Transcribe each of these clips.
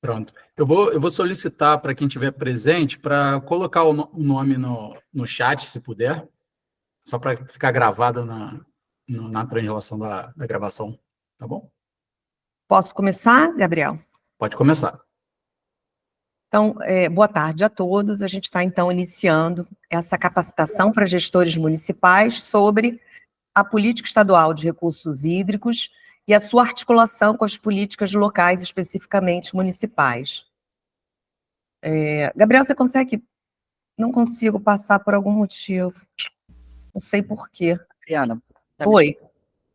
Pronto. Eu vou solicitar para quem estiver presente para colocar o nome no chat, se puder, só para ficar gravado na translação da gravação, tá bom? Posso começar, Gabriel? Pode começar. Então, boa tarde a todos. A gente está, então, iniciando essa capacitação para gestores municipais sobre a política estadual de recursos hídricos e a sua articulação com as políticas locais, especificamente municipais. Gabriel, você consegue? Não consigo passar por algum motivo. Não sei por quê. Adriana. Oi.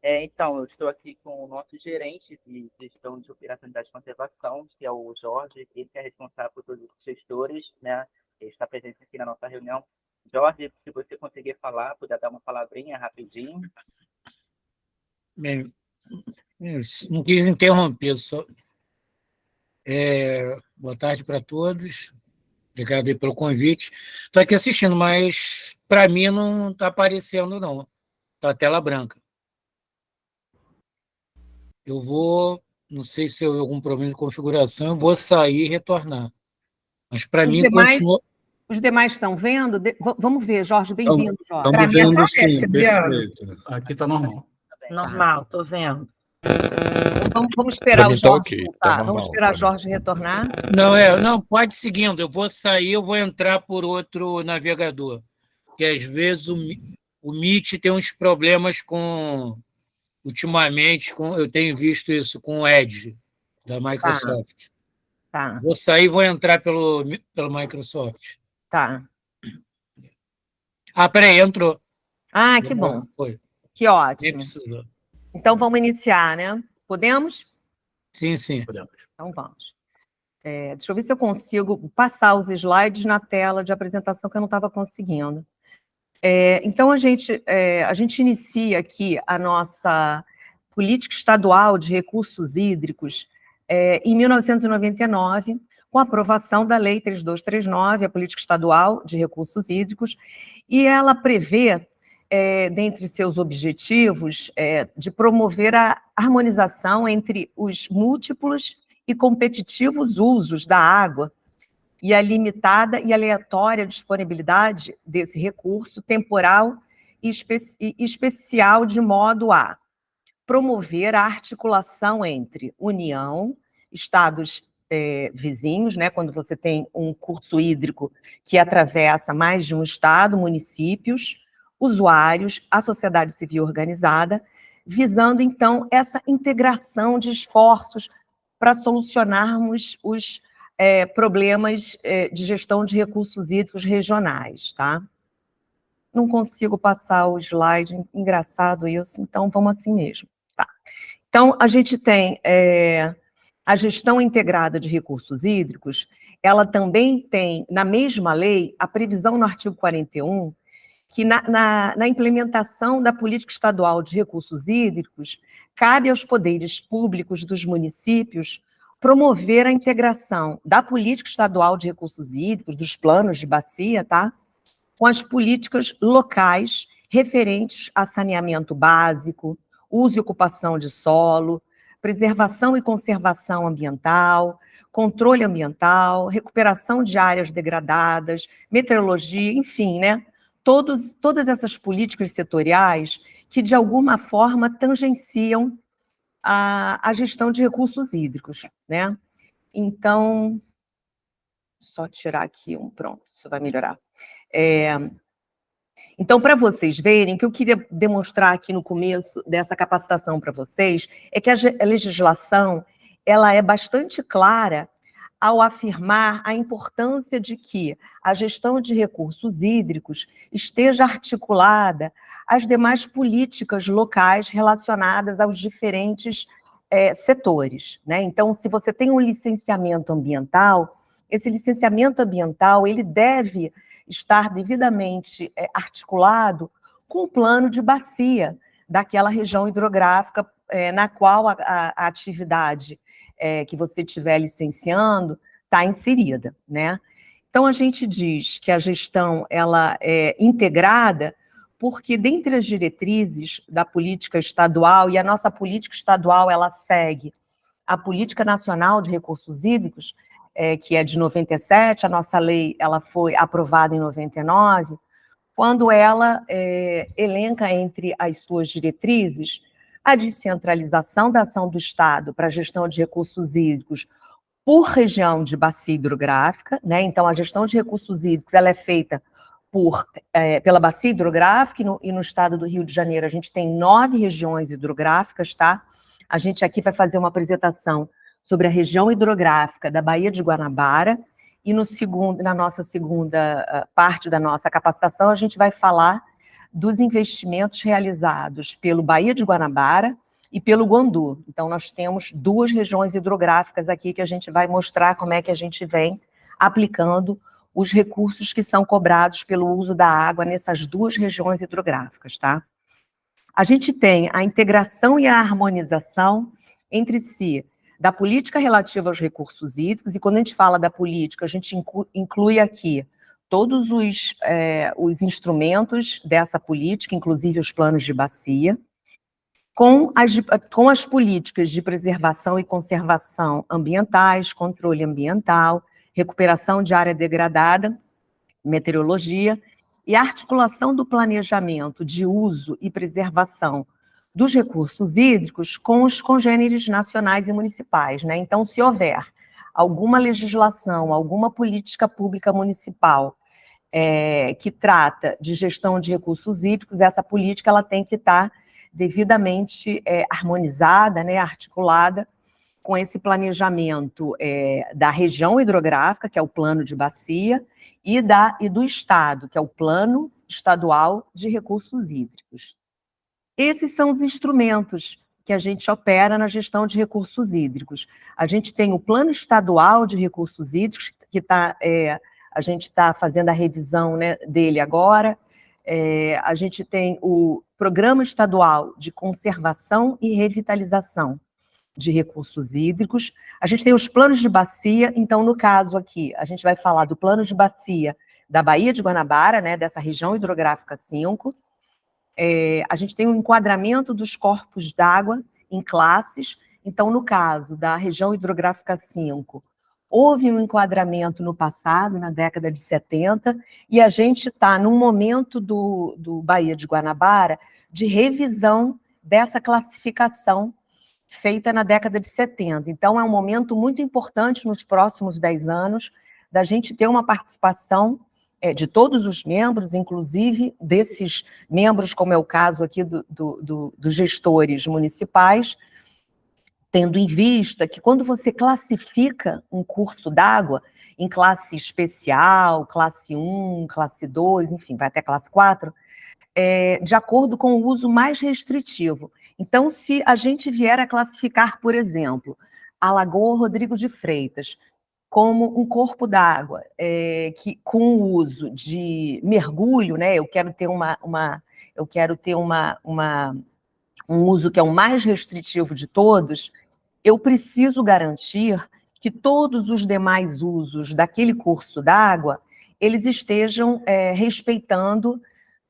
Então, eu estou aqui com o nosso gerente de gestão de operacionalidade de conservação, que é o Jorge, ele que é responsável por todos os gestores, né? Ele está presente aqui na nossa reunião. Jorge, se você conseguir falar, puder dar uma palavrinha rapidinho. Bem, não queria interromper, só. Boa tarde para todos. Obrigado aí pelo convite. Estou aqui assistindo, mas para mim não está aparecendo, não. Está a tela branca. Eu vou, não sei se houve algum problema de configuração, eu vou sair e retornar. Mas para mim continua. Os demais estão vendo? Vamos ver, Jorge, bem-vindo, Jorge. Estamos vendo, sim, Adriana. perfeito. Aqui está normal. Normal, estou vendo. Vamos esperar o Jorge okay, voltar. tá normal, Vamos esperar o Jorge retornar. Não, pode seguindo. Eu vou sair, eu vou entrar por outro navegador. Porque às vezes o Meet tem uns problemas ultimamente, eu tenho visto isso com o Edge da Microsoft. Tá. Vou sair e vou entrar pelo Microsoft. Tá. Peraí, entrou. Que bom. Foi. Que ótimo. Então, vamos iniciar, né? Podemos? Sim. Podemos. Então, vamos. Deixa eu ver se eu consigo passar os slides na tela de apresentação, que eu não estava conseguindo. Então, a gente inicia aqui a nossa política estadual de recursos hídricos em 1999, com a aprovação da Lei 3239, a Política Estadual de Recursos Hídricos, e ela prevê, dentre seus objetivos, de promover a harmonização entre os múltiplos e competitivos usos da água e a limitada e aleatória disponibilidade desse recurso temporal e especial, de modo a promover a articulação entre União, estados vizinhos, né, quando você tem um curso hídrico que atravessa mais de um estado, municípios, usuários, a sociedade civil organizada, visando, então, essa integração de esforços para solucionarmos os problemas de gestão de recursos hídricos regionais, tá? Não consigo passar o slide, engraçado isso, então vamos assim mesmo. Tá. Então, a gente tem a gestão integrada de recursos hídricos, ela também tem, na mesma lei, a previsão no artigo 41, que na implementação da política estadual de recursos hídricos, cabe aos poderes públicos dos municípios promover a integração da política estadual de recursos hídricos, dos planos de bacia, tá? Com as políticas locais referentes a saneamento básico, uso e ocupação de solo, preservação e conservação ambiental, controle ambiental, recuperação de áreas degradadas, meteorologia, enfim, né? Todas essas políticas setoriais que, de alguma forma, tangenciam a gestão de recursos hídricos, né? Então, só tirar aqui pronto, isso vai melhorar. Então, para vocês verem, o que eu queria demonstrar aqui no começo dessa capacitação para vocês, é que a legislação, ela é bastante clara ao afirmar a importância de que a gestão de recursos hídricos esteja articulada às demais políticas locais relacionadas aos diferentes setores, né? Então, se você tem um licenciamento ambiental, esse licenciamento ambiental, ele deve estar devidamente articulado com o plano de bacia daquela região hidrográfica na qual a atividade que você estiver licenciando está inserida, né? Então, a gente diz que a gestão ela é integrada porque, dentre as diretrizes da política estadual, e a nossa política estadual ela segue a Política Nacional de Recursos Hídricos, que é de 97, a nossa lei ela foi aprovada em 99, quando ela elenca entre as suas diretrizes a descentralização da ação do Estado para a gestão de recursos hídricos por região de bacia hidrográfica, né? Então, a gestão de recursos hídricos ela é feita pela bacia hidrográfica, e no estado do Rio de Janeiro a gente tem 9 regiões hidrográficas, tá? A gente aqui vai fazer uma apresentação sobre a região hidrográfica da Baía de Guanabara, e na nossa segunda parte da nossa capacitação, a gente vai falar dos investimentos realizados pelo Baía de Guanabara e pelo Guandu. Então, nós temos 2 regiões hidrográficas aqui que a gente vai mostrar como é que a gente vem aplicando os recursos que são cobrados pelo uso da água nessas 2 regiões hidrográficas, tá? A gente tem a integração e a harmonização entre si da política relativa aos recursos hídricos, e quando a gente fala da política, a gente inclui aqui todos os instrumentos dessa política, inclusive os planos de bacia, com as políticas de preservação e conservação ambientais, controle ambiental, recuperação de área degradada, meteorologia, e a articulação do planejamento de uso e preservação dos recursos hídricos com os congêneres nacionais e municipais, né? Então, se houver alguma legislação, alguma política pública municipal que trata de gestão de recursos hídricos, essa política ela tem que estar devidamente harmonizada, né, articulada com esse planejamento da região hidrográfica, que é o plano de bacia, e do Estado, que é o Plano Estadual de Recursos Hídricos. Esses são os instrumentos que a gente opera na gestão de recursos hídricos. A gente tem o Plano Estadual de Recursos Hídricos, que a gente está fazendo a revisão, né, dele agora. A gente tem o Programa Estadual de Conservação e Revitalização de Recursos Hídricos. A gente tem os planos de bacia. Então, no caso aqui, a gente vai falar do plano de bacia da Baía de Guanabara, né, dessa região hidrográfica 5. A gente tem o enquadramento dos corpos d'água em classes. Então, no caso da região hidrográfica 5, houve um enquadramento no passado, na década de 70, e a gente está num momento do Baía de Guanabara de revisão dessa classificação feita na década de 70. Então, é um momento muito importante nos próximos 10 anos da gente ter uma participação de todos os membros, inclusive desses membros, como é o caso aqui dos gestores municipais, tendo em vista que quando você classifica um curso d'água em classe especial, classe 1, classe 2, enfim, vai até classe 4, de acordo com o uso mais restritivo. Então, se a gente vier a classificar, por exemplo, a Lagoa Rodrigo de Freitas como um corpo d'água que com o uso de mergulho, né, eu quero ter um uso que é o mais restritivo de todos, eu preciso garantir que todos os demais usos daquele curso d'água, eles estejam respeitando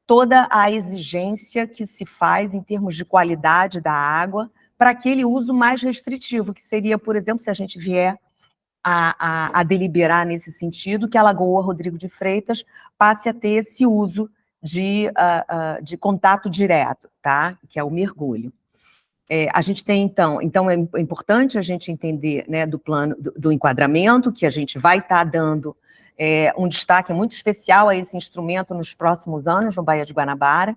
toda a exigência que se faz em termos de qualidade da água para aquele uso mais restritivo, que seria, por exemplo, se a gente vier a deliberar nesse sentido, que a Lagoa Rodrigo de Freitas passe a ter esse uso de contato direto, tá? Que é o mergulho. A gente tem, então é importante a gente entender, né, do plano, do enquadramento, que a gente vai estar dando um destaque muito especial a esse instrumento nos próximos anos, no Baía de Guanabara.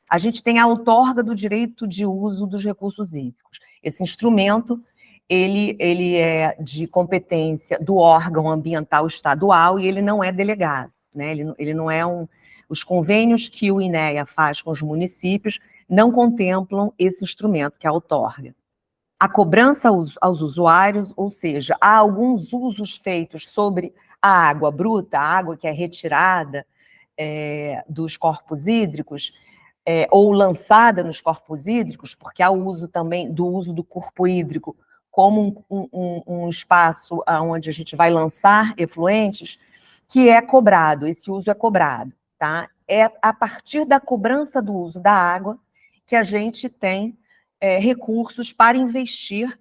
A gente tem a outorga do direito de uso dos recursos hídricos. Esse instrumento, ele é de competência do órgão ambiental estadual e ele não é delegado, né? Ele não é os convênios que o INEA faz com os municípios não contemplam esse instrumento, que é a outorga. A cobrança aos usuários, ou seja, há alguns usos feitos sobre a água bruta, a água que é retirada dos corpos hídricos, ou lançada nos corpos hídricos, porque há o uso também do uso do corpo hídrico como um espaço onde a gente vai lançar efluentes, que é cobrado, esse uso é cobrado, tá? É a partir da cobrança do uso da água que a gente tem recursos para investir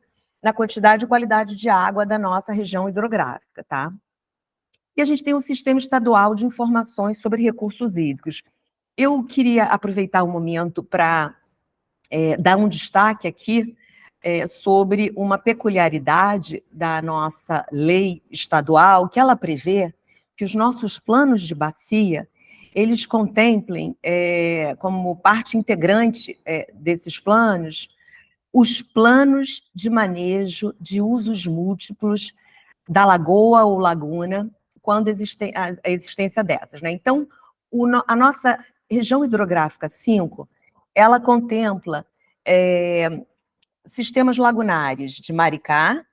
na quantidade e qualidade de água da nossa região hidrográfica, tá? E a gente tem um sistema estadual de informações sobre recursos hídricos. Eu queria aproveitar o momento para dar um destaque aqui sobre uma peculiaridade da nossa lei estadual, que ela prevê que os nossos planos de bacia, eles contemplem como parte integrante desses planos, os planos de manejo de usos múltiplos da lagoa ou laguna, quando existe a existência dessas, né? Então, a nossa região hidrográfica 5, ela contempla sistemas lagunares de Maricá,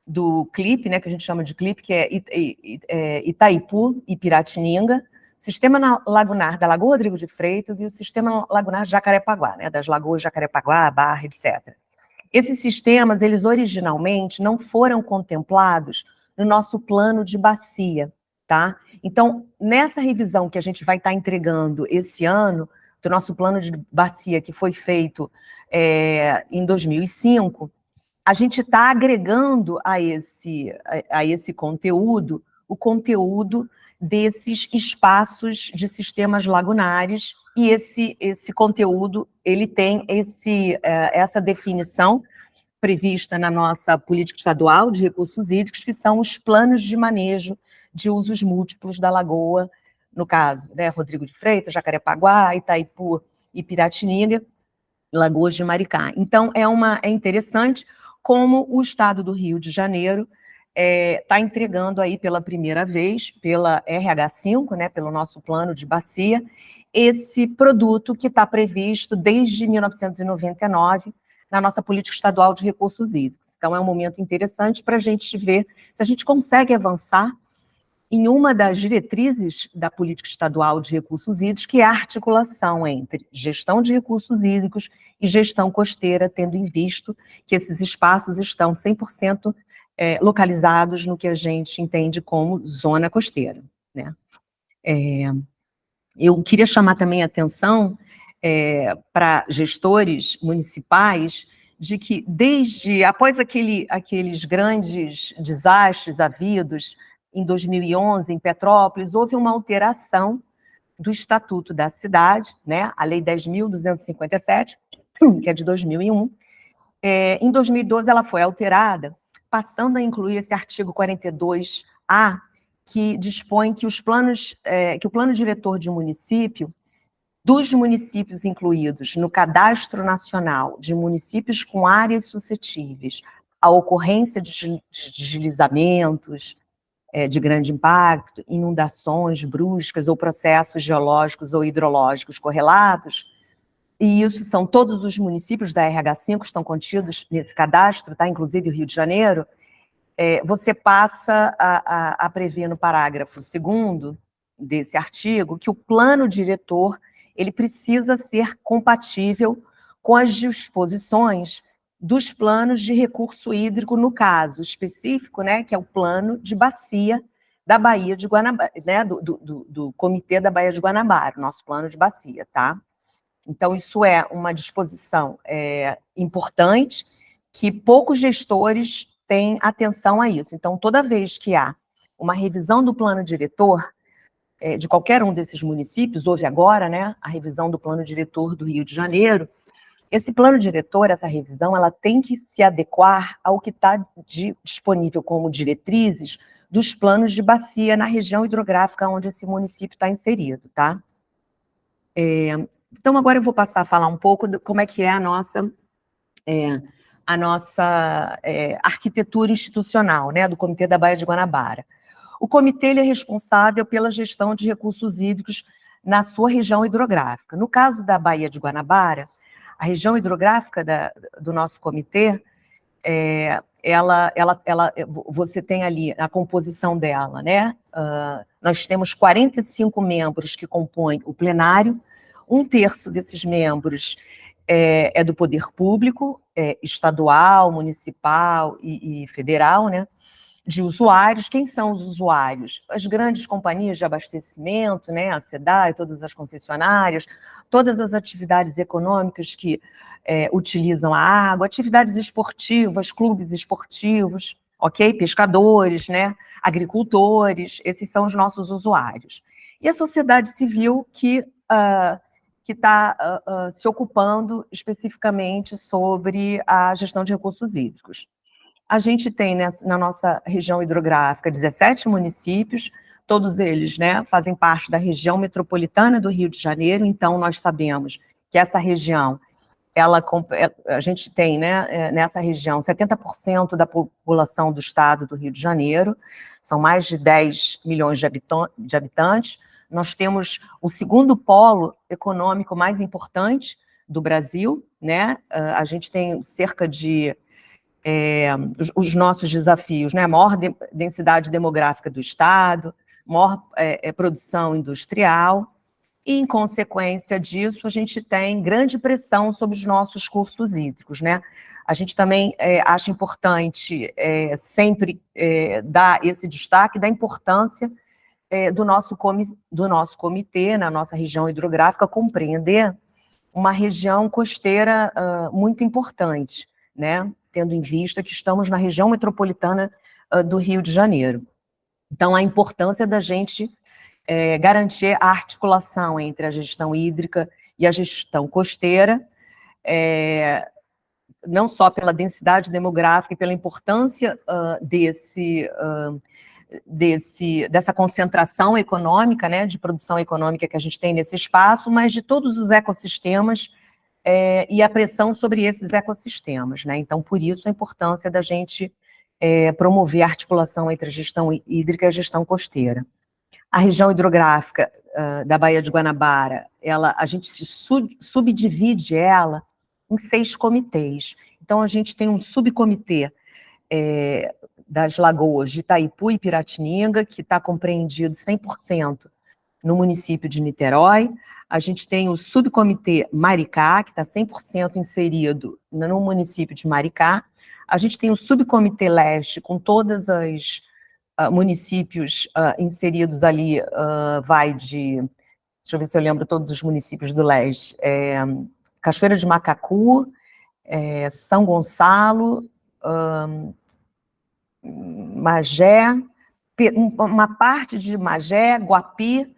do CLIP, né, que a gente chama de CLIP, que é Itaipu e Piratininga, sistema lagunar da Lagoa Rodrigo de Freitas e o sistema lagunar de Jacarepaguá, né, das lagoas Jacarepaguá, Barra, etc. Esses sistemas, eles originalmente não foram contemplados no nosso plano de bacia, tá? Então, nessa revisão que a gente vai estar entregando esse ano, do nosso plano de bacia que foi feito em 2005, a gente está agregando a esse conteúdo, o conteúdo desses espaços de sistemas lagunares, e esse conteúdo, ele tem essa definição prevista na nossa política estadual de recursos hídricos, que são os planos de manejo de usos múltiplos da lagoa, no caso, né, Rodrigo de Freitas, Jacarepaguá, Itaipu e Piratininga, Lagoas de Maricá. Então, é interessante como o Estado do Rio de Janeiro está entregando aí pela primeira vez, pela RH5, né, pelo nosso plano de bacia, esse produto que está previsto desde 1999 na nossa política estadual de recursos hídricos. Então, é um momento interessante para a gente ver se a gente consegue avançar em uma das diretrizes da política estadual de recursos hídricos, que é a articulação entre gestão de recursos hídricos e gestão costeira, tendo em vista que esses espaços estão 100% localizados no que a gente entende como zona costeira, né? Eu queria chamar também a atenção para gestores municipais de que, após aqueles grandes desastres havidos em 2011, em Petrópolis, houve uma alteração do Estatuto da Cidade, né, a Lei 10.257, que é de 2001. Em 2012, ela foi alterada, passando a incluir esse artigo 42A, que dispõe que que o plano diretor de município, dos municípios incluídos no Cadastro Nacional de Municípios com Áreas Suscetíveis à ocorrência de deslizamentos, de grande impacto, inundações bruscas ou processos geológicos ou hidrológicos correlatos, e isso são todos os municípios da RH5 estão contidos nesse cadastro, tá? Inclusive o Rio de Janeiro, você passa a prever no parágrafo 2º desse artigo que o plano diretor ele precisa ser compatível com as disposições dos planos de recurso hídrico, no caso específico, né, que é o plano de bacia da Baía de Guanabara, né, do Comitê da Baía de Guanabara, nosso plano de bacia, tá? Então, isso é uma disposição importante, que poucos gestores têm atenção a isso. Então, toda vez que há uma revisão do plano diretor, de qualquer um desses municípios, houve agora, né, a revisão do plano diretor do Rio de Janeiro, esse plano diretor, essa revisão, ela tem que se adequar ao que está disponível como diretrizes dos planos de bacia na região hidrográfica onde esse município está inserido, tá? Então, agora eu vou passar a falar um pouco de como é que é a nossa arquitetura institucional, né, do Comitê da Baía de Guanabara. O comitê ele é responsável pela gestão de recursos hídricos na sua região hidrográfica. No caso da Baía de Guanabara, a região hidrográfica do nosso comitê, você tem ali a composição dela, né? Nós temos 45 membros que compõem o plenário, 1/3 desses membros é do poder público, estadual, municipal e federal, né? de usuários. Quem são os usuários? As grandes companhias de abastecimento, né, a SEDAI, todas as concessionárias, todas as atividades econômicas que utilizam a água, atividades esportivas, clubes esportivos, ok? Pescadores, né, agricultores, esses são os nossos usuários. E a sociedade civil que está se ocupando especificamente sobre a gestão de recursos hídricos. A gente tem na nossa região hidrográfica 17 municípios, todos eles, né, fazem parte da região metropolitana do Rio de Janeiro, então nós sabemos que essa região, a gente tem, né, nessa região 70% da população do estado do Rio de Janeiro, são mais de 10 milhões de habitantes. Nós temos o segundo polo econômico mais importante do Brasil, né? A gente tem cerca de os nossos desafios, né? Maior densidade demográfica do estado, maior produção industrial, e, em consequência disso, a gente tem grande pressão sobre os nossos cursos hídricos, né? A gente também acha importante sempre dar esse destaque da importância do nosso comitê, na nossa região hidrográfica, compreender uma região costeira muito importante, né? Tendo em vista que estamos na região metropolitana do Rio de Janeiro. Então, a importância da gente garantir a articulação entre a gestão hídrica e a gestão costeira, não só pela densidade demográfica e pela importância dessa concentração econômica, né, de produção econômica que a gente tem nesse espaço, mas de todos os ecossistemas e a pressão sobre esses ecossistemas, né? Então, por isso, a importância da gente promover a articulação entre a gestão hídrica e a gestão costeira. A região hidrográfica da Baía de Guanabara, a gente subdivide ela em 6 comitês. Então, a gente tem um subcomitê das lagoas de Itaipu e Piratininga, que está compreendido 100% no município de Niterói. A gente tem o subcomitê Maricá, que está 100% inserido no município de Maricá. A gente tem o subcomitê Leste, com todas as municípios inseridos ali, deixa eu ver se eu lembro todos os municípios do Leste, Cachoeira de Macacu, São Gonçalo, Magé, uma parte de Magé, Guapi,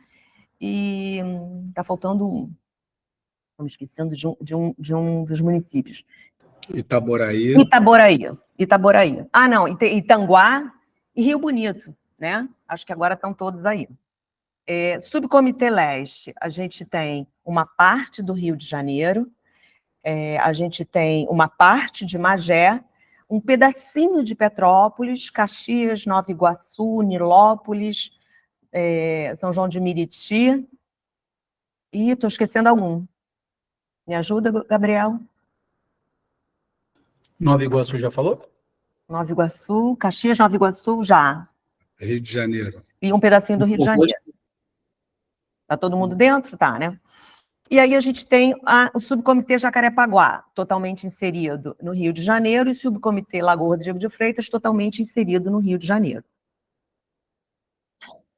e está faltando um, estamos esquecendo de um dos municípios. Itaboraí. Itaboraí. Ah, não, Itanguá e Rio Bonito, né? Acho que agora estão todos aí. Subcomitê Leste, a gente tem uma parte do Rio de Janeiro, a gente tem uma parte de Magé, um pedacinho de Petrópolis, Caxias, Nova Iguaçu, Nilópolis, São João de Meriti, e estou esquecendo algum. Me ajuda, Gabriel? Nova Iguaçu já falou? Nova Iguaçu, Caxias, Nova Iguaçu, já. Rio de Janeiro. E um pedacinho do Rio de Janeiro. Está todo mundo dentro? Tá, né? E aí a gente tem o subcomitê Jacarepaguá, totalmente inserido no Rio de Janeiro, e o subcomitê Lagoa Rodrigo de Freitas, totalmente inserido no Rio de Janeiro.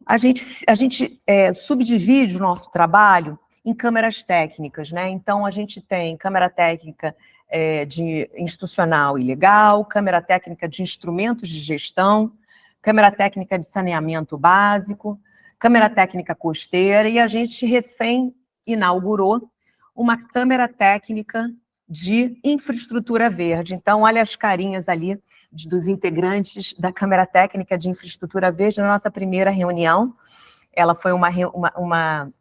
A gente subdivide o nosso trabalho em câmaras técnicas, né? Então, a gente tem câmara técnica de institucional e legal, câmara técnica de instrumentos de gestão, câmara técnica de saneamento básico, câmara técnica costeira, e a gente recém inaugurou uma câmara técnica de infraestrutura verde. Então, olha as carinhas ali dos integrantes da Câmara Técnica de Infraestrutura Verde na nossa primeira reunião. Ela foi uma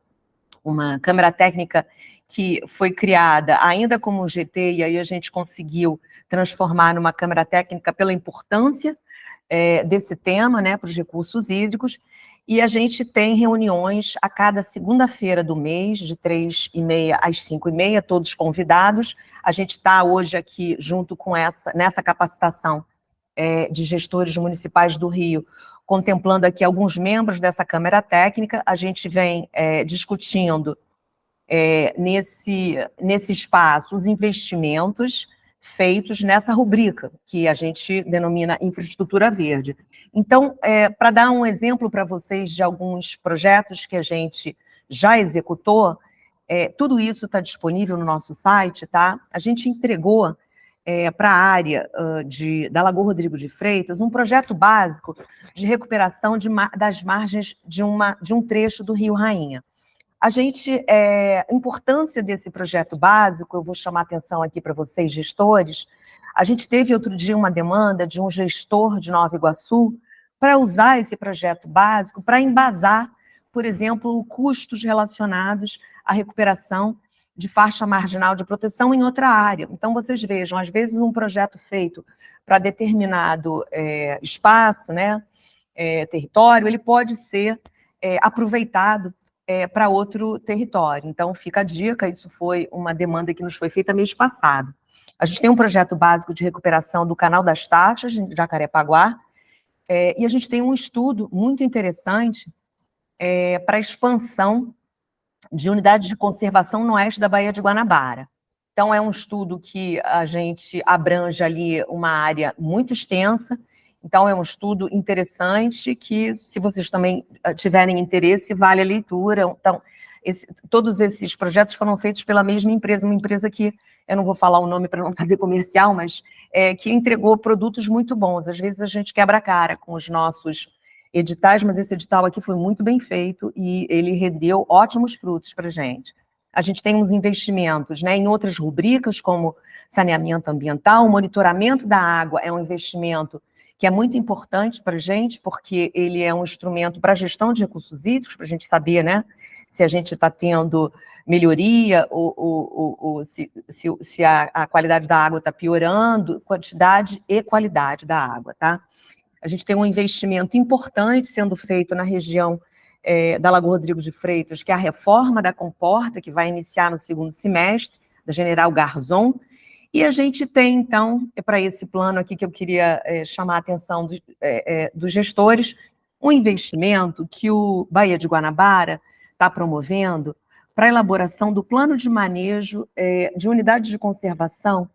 Câmara Técnica que foi criada ainda como um GT, e aí a gente conseguiu transformar numa Câmara Técnica pela importância desse tema, né, para os recursos hídricos. E a gente tem reuniões a cada segunda-feira do mês, de 3h30 às 5h30, todos convidados. A gente está hoje aqui, junto com nessa capacitação de gestores municipais do Rio, contemplando aqui alguns membros dessa Câmara Técnica. A gente vem discutindo nesse espaço os investimentos feitos nessa rubrica, que a gente denomina infraestrutura verde. Então, para dar um exemplo para vocês de alguns projetos que a gente já executou, tudo isso está disponível no nosso site, tá? A gente entregou para a área da Lagoa Rodrigo de Freitas um projeto básico de recuperação das margens de um trecho do Rio Rainha. A importância desse projeto básico, eu vou chamar a atenção aqui para vocês, gestores. A gente teve outro dia uma demanda de um gestor de Nova Iguaçu para usar esse projeto básico para embasar, por exemplo, custos relacionados à recuperação de faixa marginal de proteção em outra área. Então, vocês vejam, às vezes um projeto feito para determinado espaço, né, território, ele pode ser aproveitado para outro território. Então, fica a dica, isso foi uma demanda que nos foi feita mês passado. A gente tem um projeto básico de recuperação do Canal das Taxas, em Jacarepaguá, e a gente tem um estudo muito interessante para a expansão de unidades de conservação no oeste da Baía de Guanabara. Então, é um estudo que a gente abrange ali uma área muito extensa. Então, é um estudo interessante que, se vocês também tiverem interesse, vale a leitura. Então, todos esses projetos foram feitos pela mesma empresa, uma empresa que, eu não vou falar o nome para não fazer comercial, mas que entregou produtos muito bons. Às vezes a gente quebra a cara com os nossos editais, mas esse edital aqui foi muito bem feito e ele rendeu ótimos frutos para a gente. A gente tem uns investimentos, né, em outras rubricas, como saneamento ambiental, monitoramento da água é um investimento que é muito importante para a gente, porque ele é um instrumento para a gestão de recursos hídricos, para a gente saber, né, se a gente está tendo melhoria ou se a qualidade da água está piorando, quantidade e qualidade da água, tá? A gente tem um investimento importante sendo feito na região da Lagoa Rodrigo de Freitas, que é a reforma da comporta, que vai iniciar no segundo semestre, da General Garzon. E a gente tem, então, para esse plano aqui que eu queria chamar a atenção dos gestores, um investimento que o Baía de Guanabara está promovendo para a elaboração do plano de manejo de unidades de conservação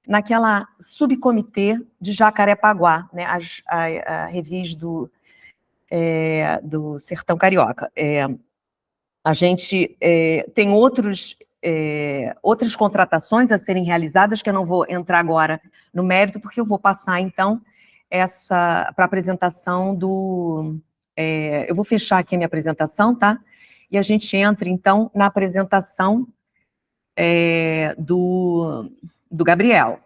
naquela subcomitê de Jacarepaguá, né, a Revis do Sertão Carioca. A gente tem outras contratações a serem realizadas, que eu não vou entrar agora no mérito, porque eu vou passar, então, para a apresentação eu vou fechar aqui a minha apresentação, tá? E a gente entra, então, na apresentação do Gabriel.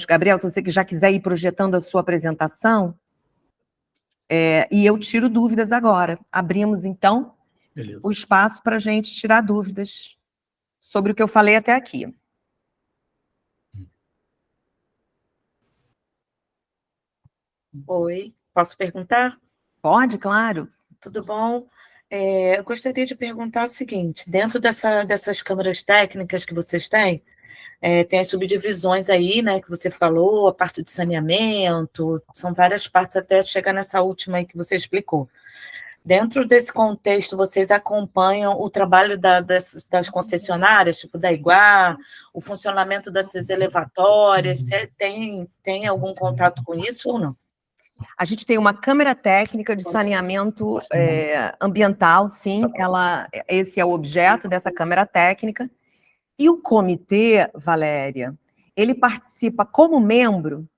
Gabriel, se você já quiser ir projetando a sua apresentação, e eu tiro dúvidas agora. Abrimos, então, Beleza. o espaço para a gente tirar dúvidas sobre o que eu falei até aqui. Oi, posso perguntar? Pode, claro. Tudo bom? Eu gostaria de perguntar o seguinte, dentro dessas câmaras técnicas que vocês têm, tem as subdivisões aí, né, que você falou, a parte de saneamento, são várias partes até chegar nessa última aí que você explicou. Dentro desse contexto, vocês acompanham o trabalho das concessionárias, tipo da Iguá, o funcionamento dessas elevatórias? Você tem algum contato com isso ou não? A gente tem uma câmara técnica de saneamento ambiental, sim, esse é o objeto dessa câmara técnica. E o comitê, Valéria, ele participa como membro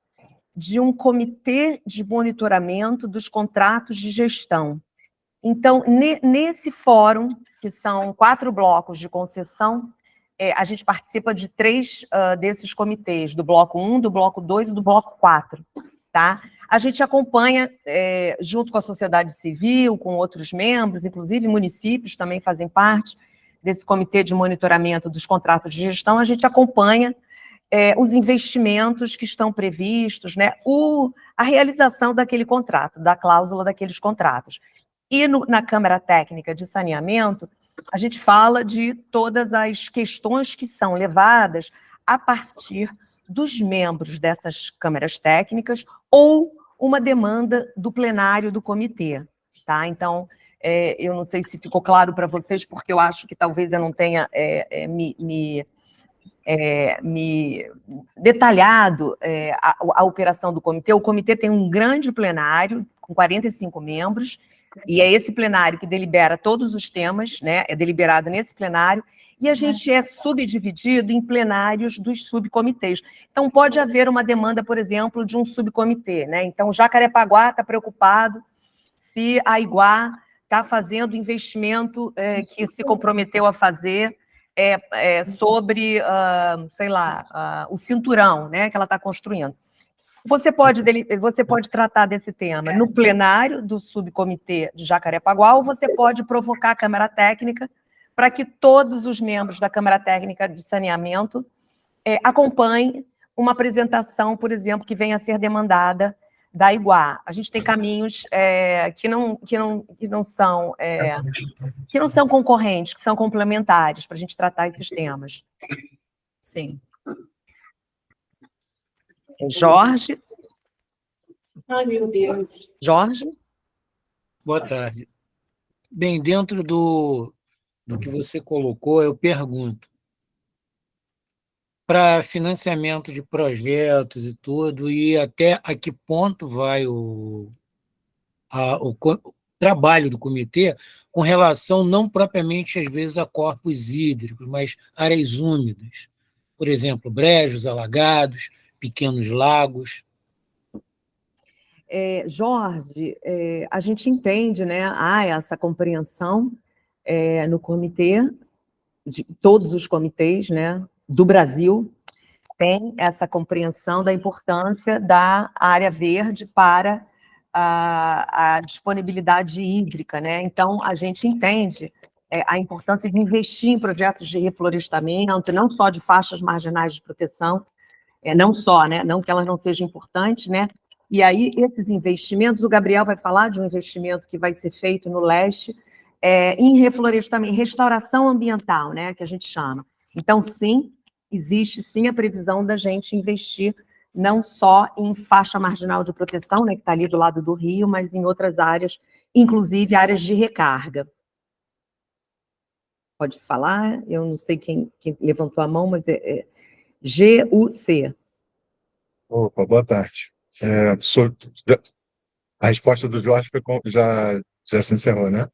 de um comitê de monitoramento dos contratos de gestão. Então, nesse fórum, que são 4 blocos de concessão, a gente participa de 3 desses comitês, do bloco 1, do bloco 2 e do bloco 4, tá? A gente acompanha, junto com a sociedade civil, com outros membros, inclusive municípios também fazem parte desse comitê de monitoramento dos contratos de gestão, a gente acompanha os investimentos que estão previstos, né, a realização daquele contrato, da cláusula daqueles contratos. E na Câmara Técnica de Saneamento, a gente fala de todas as questões que são levadas a partir dos membros dessas câmaras técnicas ou uma demanda do plenário do comitê, tá? Então, eu não sei se ficou claro para vocês, porque eu acho que talvez eu não tenha me detalhado a operação do comitê. O comitê tem um grande plenário, com 45 membros, e é esse plenário que delibera todos os temas, né? É deliberado nesse plenário, e a gente é subdividido em plenários dos subcomitês. Então, pode haver uma demanda, por exemplo, de um subcomitê, né? Então, Jacarepaguá está preocupado se a Iguá está fazendo investimento que se comprometeu a fazer sobre, sei lá, o cinturão, né, que ela está construindo. Você pode tratar desse tema no plenário do subcomitê de Jacarepaguá, ou você pode provocar a Câmara Técnica para que todos os membros da Câmara Técnica de Saneamento acompanhem uma apresentação, por exemplo, que venha a ser demandada da Iguá. A gente tem caminhos que não são concorrentes, que são complementares para a gente tratar esses temas. Sim. Jorge? Ai, meu Deus. Jorge? Boa tarde. Bem, dentro do que você colocou, eu pergunto, para financiamento de projetos e tudo, e até a que ponto vai o trabalho do comitê com relação não propriamente, às vezes, a corpos hídricos, mas áreas úmidas. Por exemplo, brejos, alagados, pequenos lagos. Jorge, a gente entende, né, há essa compreensão no comitê, de todos os comitês, né, do Brasil, tem essa compreensão da importância da área verde para a disponibilidade hídrica, né? Então, a gente entende a importância de investir em projetos de reflorestamento, não só de faixas marginais de proteção, não só, né? Não que elas não sejam importantes, né? E aí, esses investimentos, o Gabriel vai falar de um investimento que vai ser feito no leste, em reflorestamento, em restauração ambiental, né? Que a gente chama. Então, sim, existe sim a previsão da gente investir não só em faixa marginal de proteção, né, que está ali do lado do rio, mas em outras áreas, inclusive áreas de recarga. Pode falar? Eu não sei quem levantou a mão, mas GUC. Opa, boa tarde. A resposta do Jorge já se encerrou, né?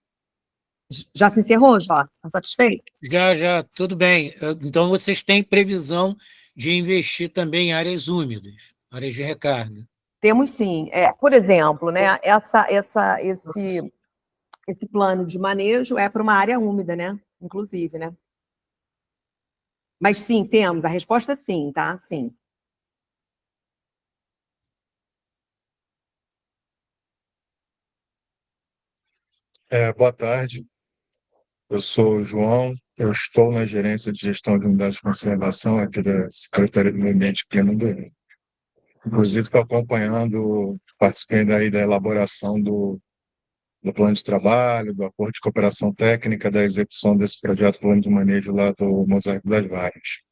Já se encerrou, Jorge? Está satisfeito? Já, tudo bem. Então, vocês têm previsão de investir também em áreas úmidas, áreas de recarga? Temos sim. Por exemplo, né, esse plano de manejo é para uma área úmida, né? Inclusive, né? Mas sim, temos. A resposta é sim, tá? Sim. Boa tarde. Eu sou o João, eu estou na gerência de gestão de unidades de conservação aqui da Secretaria do Meio Ambiente e Clima do Rio. Inclusive, estou acompanhando, participando aí da elaboração do plano de trabalho, do acordo de cooperação técnica, da execução desse projeto plano de manejo lá do Mosaico das Vargens.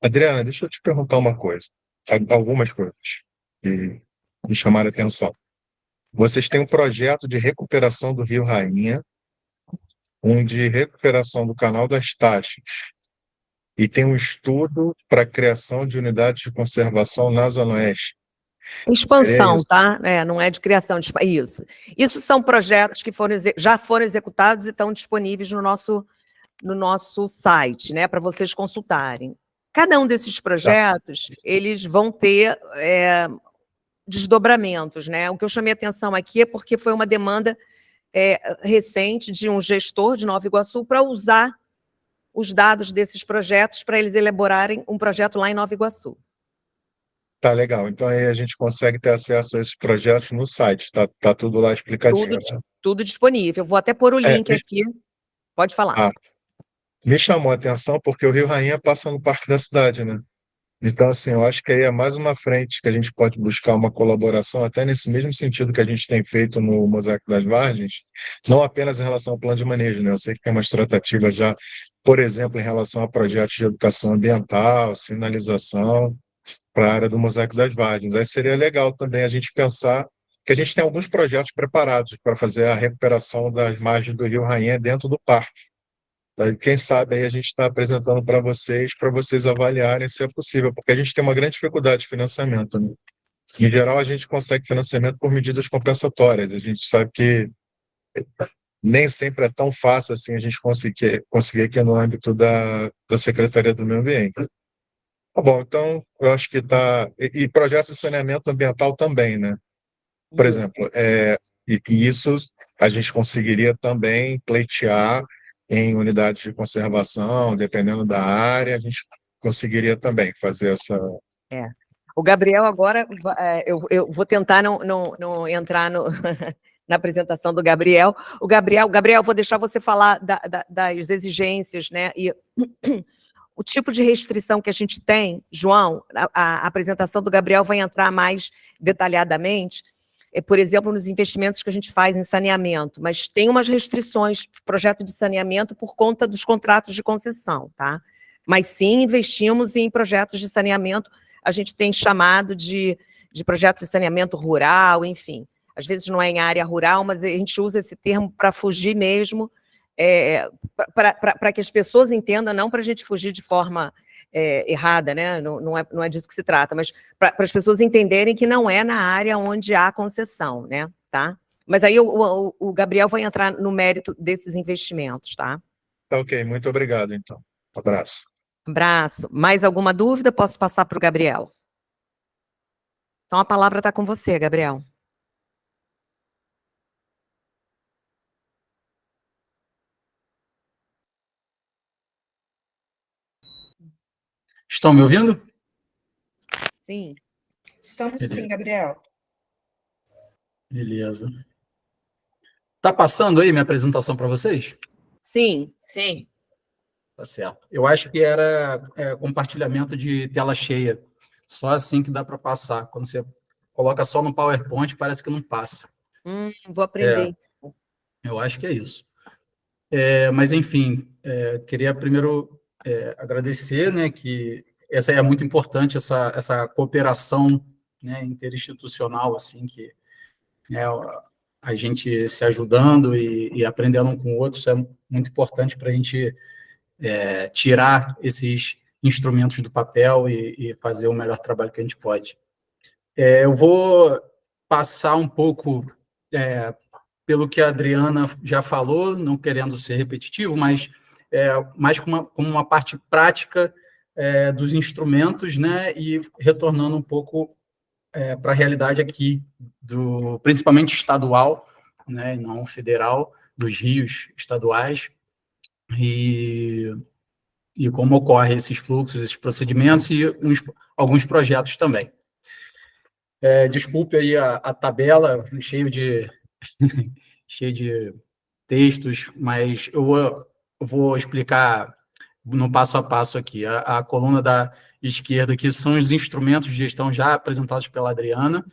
Adriana, deixa eu te perguntar uma coisa, algumas coisas que me chamaram a atenção. Vocês têm um projeto de recuperação do Rio Rainha, um de recuperação do Canal das Taxas, e tem um estudo para a criação de unidades de conservação na Zona Oeste. Expansão, tá? Não é de criação, isso. Isso são projetos que já foram executados e estão disponíveis no nosso site, né, para vocês consultarem. Cada um desses projetos, eles vão ter desdobramentos, né? O que eu chamei a atenção aqui é porque foi uma demanda recente de um gestor de Nova Iguaçu para usar os dados desses projetos para eles elaborarem um projeto lá em Nova Iguaçu. Tá legal. Então aí a gente consegue ter acesso a esses projetos no site. Tá tudo lá explicadinho. Tudo disponível. Vou até pôr o link aqui. Pode falar. Me chamou a atenção porque o Rio Rainha passa no Parque da Cidade, né? Então, assim, eu acho que aí é mais uma frente que a gente pode buscar uma colaboração, até nesse mesmo sentido que a gente tem feito no Mosaico das Vargens, não apenas em relação ao plano de manejo, né? Eu sei que tem umas tratativas já, por exemplo, em relação a projetos de educação ambiental, sinalização, para a área do Mosaico das Vargens. Aí seria legal também a gente pensar que a gente tem alguns projetos preparados para fazer a recuperação das margens do Rio Rainha dentro do parque. Aí, quem sabe aí a gente está apresentando para vocês avaliarem se é possível, porque a gente tem uma grande dificuldade de financiamento, né? Em geral, a gente consegue financiamento por medidas compensatórias. A gente sabe que nem sempre é tão fácil assim a gente conseguir aqui no âmbito da Secretaria do Meio Ambiente. Tá bom, então eu acho que está. E projetos de saneamento ambiental também, né? Por Isso. exemplo, e isso a gente conseguiria também pleitear em unidades de conservação, dependendo da área, a gente conseguiria também fazer essa. O Gabriel agora, eu vou tentar não entrar na apresentação do Gabriel. Gabriel, vou deixar você falar das exigências, né? E o tipo de restrição que a gente tem, João, a apresentação do Gabriel vai entrar mais detalhadamente, por exemplo, nos investimentos que a gente faz em saneamento, mas tem umas restrições para o projeto de saneamento por conta dos contratos de concessão, tá? Mas sim, investimos em projetos de saneamento, a gente tem chamado de projetos de saneamento rural, enfim. Às vezes não é em área rural, mas a gente usa esse termo para fugir mesmo, para que as pessoas entendam, não para a gente fugir de forma errada, né? Não é disso que se trata, mas para as pessoas entenderem que não é na área onde há concessão, né? Tá? Mas aí o Gabriel vai entrar no mérito desses investimentos, tá? Tá ok, muito obrigado, então. Abraço. Abraço. Mais alguma dúvida? Posso passar para o Gabriel. Então a palavra está com você, Gabriel. Estão me ouvindo? Sim. Estamos Beleza. sim, Gabriel. Beleza. Tá passando aí minha apresentação para vocês? Sim. Sim. Tá certo. Eu acho que era compartilhamento de tela cheia. Só assim que dá para passar. Quando você coloca só no PowerPoint, parece que não passa. Vou aprender. Eu acho que é isso. Mas, enfim, queria primeiro agradecer, né, que essa é muito importante, essa cooperação, né, interinstitucional, assim, que né, a gente se ajudando e aprendendo um com o outro, isso é muito importante para a gente tirar esses instrumentos do papel e fazer o melhor trabalho que a gente pode. Eu vou passar um pouco pelo que a Adriana já falou, não querendo ser repetitivo, mas mais como uma parte prática dos instrumentos, né, e retornando um pouco para a realidade aqui, principalmente estadual, né, e não federal, dos rios estaduais, e como ocorrem esses fluxos, esses procedimentos e alguns projetos também. Desculpe aí a tabela, cheio de textos, mas eu vou explicar no passo a passo aqui. A coluna da esquerda aqui são os instrumentos de gestão já apresentados pela Adriana.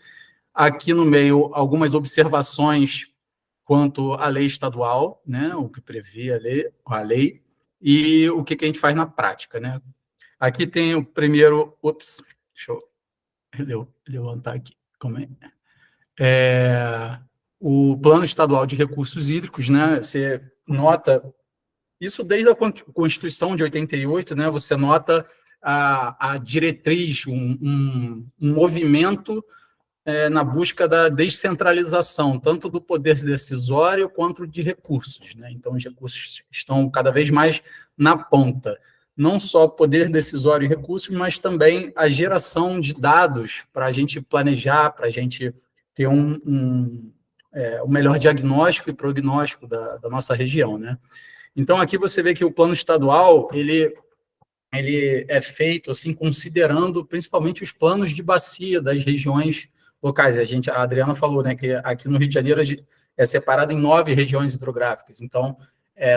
Aqui no meio, algumas observações quanto à lei estadual, né, o que prevê a lei, e o que a gente faz na prática, né? Aqui tem o primeiro... Deixa eu levantar aqui. Como é? O Plano Estadual de Recursos Hídricos, né? Você nota isso desde a Constituição de 88, né? Você nota a diretriz, um movimento na busca da descentralização, tanto do poder decisório quanto de recursos, né? Então, os recursos estão cada vez mais na ponta. Não só poder decisório e recursos, mas também a geração de dados para a gente planejar, para a gente ter um melhor diagnóstico e prognóstico da nossa região, né? Então, aqui você vê que o plano estadual, ele é feito assim, considerando principalmente os planos de bacia das regiões locais. A Adriana falou, né, que aqui no Rio de Janeiro é separado em 9 regiões hidrográficas. Então,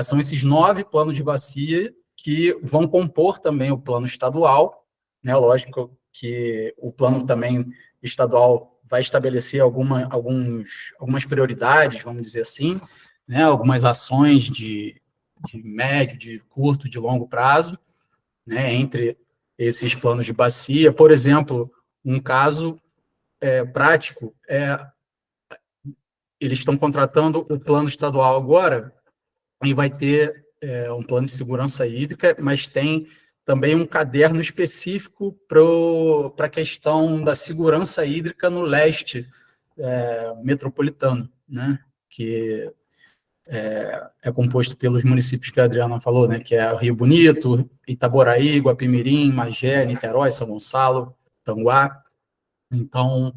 são esses 9 planos de bacia que vão compor também o plano estadual, né? Lógico que o plano também estadual vai estabelecer algumas prioridades, vamos dizer assim, né? Algumas ações de médio, de curto, de longo prazo, né? Entre esses planos de bacia. Por exemplo, um caso prático eles estão contratando o plano estadual agora e vai ter um plano de segurança hídrica, mas tem também um caderno específico para a questão da segurança hídrica no leste metropolitano, né? Que é composto pelos municípios que a Adriana falou, né? Que é Rio Bonito, Itaboraí, Guapimirim, Magé, Niterói, São Gonçalo, Tanguá. Então,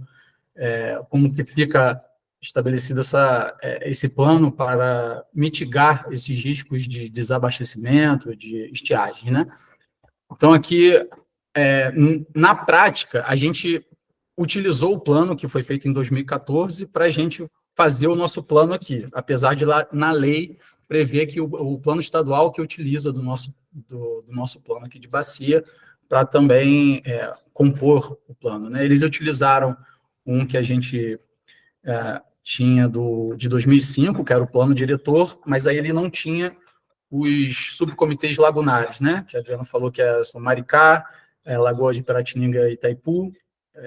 como que fica estabelecido esse plano para mitigar esses riscos de desabastecimento, de estiagem, né? Então, aqui, na prática, a gente utilizou o plano que foi feito em 2014 para a gente fazer o nosso plano aqui, apesar de lá na lei prever que o plano estadual que utiliza do nosso plano aqui de bacia para também compor o plano, né? Eles utilizaram um que a gente tinha de 2005, que era o plano diretor, mas aí ele não tinha os subcomitês lagunares, né? Que a Adriana falou que são Maricá, Lagoa de Piratininga e Itaipu,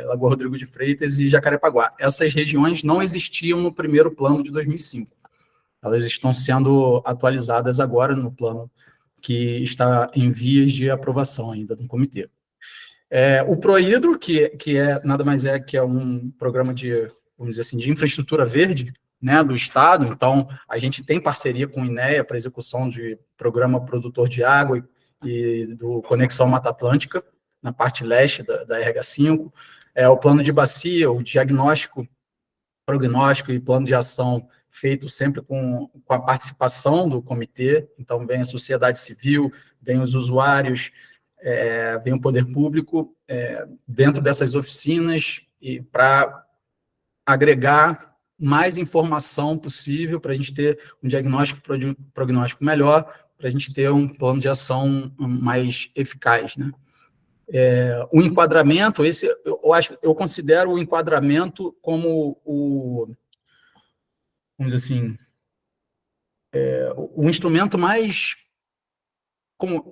Lagoa Rodrigo de Freitas e Jacarepaguá. Essas regiões não existiam no primeiro plano de 2005. Elas estão sendo atualizadas agora no plano que está em vias de aprovação ainda do comitê. O Prohidro, que nada mais que é um programa vamos dizer assim, de infraestrutura verde, né, do Estado. Então, a gente tem parceria com o INEA para execução de programa produtor de água e do Conexão Mata Atlântica, na parte leste da RH5. O plano de bacia, o diagnóstico, prognóstico e plano de ação feito sempre com a participação do comitê. Então, vem a sociedade civil, vem os usuários, vem o poder público dentro dessas oficinas e para agregar mais informação possível para a gente ter um diagnóstico prognóstico melhor, para a gente ter um plano de ação mais eficaz, né? O enquadramento, eu considero o enquadramento como vamos dizer assim, o instrumento mais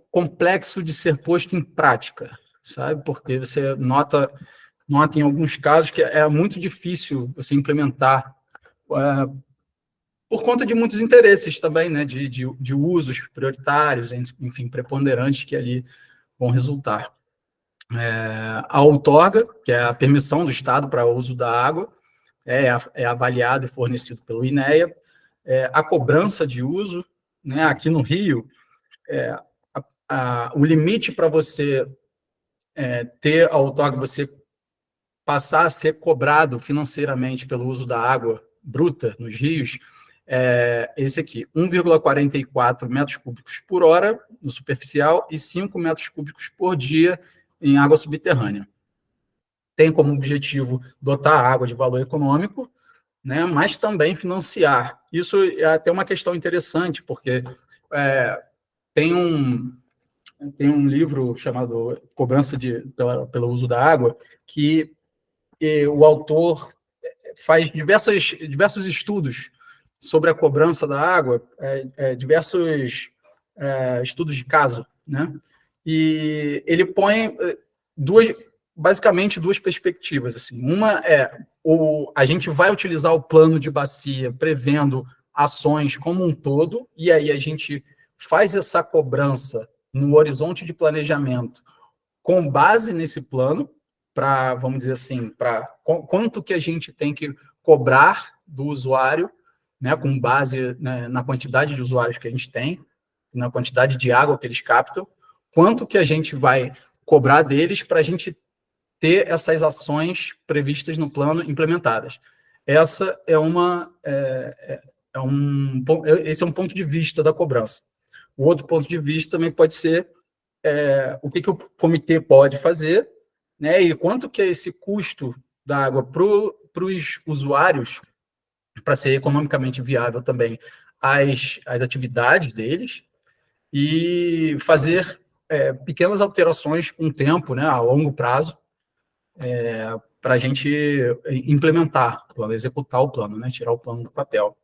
complexo de ser posto em prática, sabe? Porque você nota em alguns casos que é muito difícil você implementar por conta de muitos interesses também, né? De usos prioritários, enfim, preponderantes que ali vão resultar. A outorga, que é a permissão do Estado para o uso da água, é avaliado e fornecido pelo INEA. A cobrança de uso, né? Aqui no Rio, o limite para você ter a outorga, você passar a ser cobrado financeiramente pelo uso da água bruta nos rios, esse aqui, 1,44 metros cúbicos por hora no superficial e 5 metros cúbicos por dia em água subterrânea. Tem como objetivo dotar a água de valor econômico, né, mas também financiar. Isso é até uma questão interessante, porque tem um livro chamado Cobrança pelo Uso da Água, que o autor faz diversos estudos sobre a cobrança da água, diversos estudos de caso, né? E ele põe basicamente duas perspectivas. Assim. Uma a gente vai utilizar o plano de bacia prevendo ações como um todo, e aí a gente faz essa cobrança no horizonte de planejamento com base nesse plano, para, vamos dizer assim, para quanto que a gente tem que cobrar do usuário, né, com base, né, na quantidade de usuários que a gente tem, na quantidade de água que eles captam, quanto que a gente vai cobrar deles para a gente ter essas ações previstas no plano implementadas. Essa esse é um ponto de vista da cobrança. O outro ponto de vista também pode ser o que o comitê pode fazer, né, e quanto que é esse custo da água para os usuários, para ser economicamente viável também as atividades deles, e fazer pequenas alterações com o tempo, né, a longo prazo, para a gente implementar o plano, executar o plano, né, tirar o plano do papel.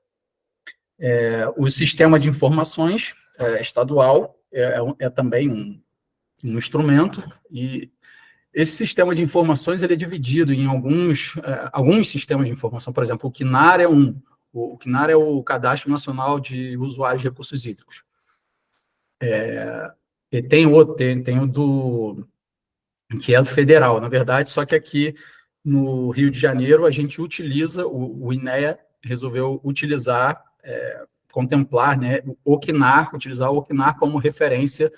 O sistema de informações estadual é também um instrumento, e esse sistema de informações ele é dividido em alguns sistemas de informação. Por exemplo, o CNAR o CNAR é o Cadastro Nacional de Usuários de Recursos Hídricos. E tem outro, tem o do que é do federal, na verdade, só que aqui no Rio de Janeiro a gente utiliza, o INEA resolveu utilizar, contemplar, né, utilizar o OCNAR como referência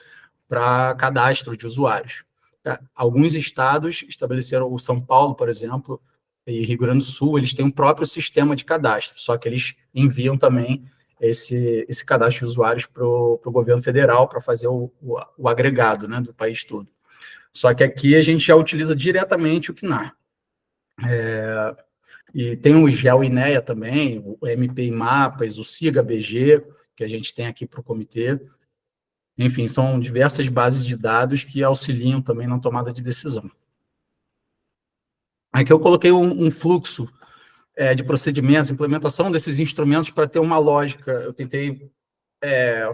para cadastro de usuários. Tá? Alguns estados estabeleceram, o São Paulo, por exemplo, e Rio Grande do Sul, eles têm um próprio sistema de cadastro, só que eles enviam também esse cadastro de usuários para o governo federal para fazer o agregado, né, do país todo. Só que aqui a gente já utiliza diretamente o CNAR. E tem o GeoINEA também, o MP Mapas, o SIGA-BG, que a gente tem aqui para o comitê. Enfim, são diversas bases de dados que auxiliam também na tomada de decisão. Aqui eu coloquei um fluxo de procedimentos, implementação desses instrumentos para ter uma lógica. Eu tentei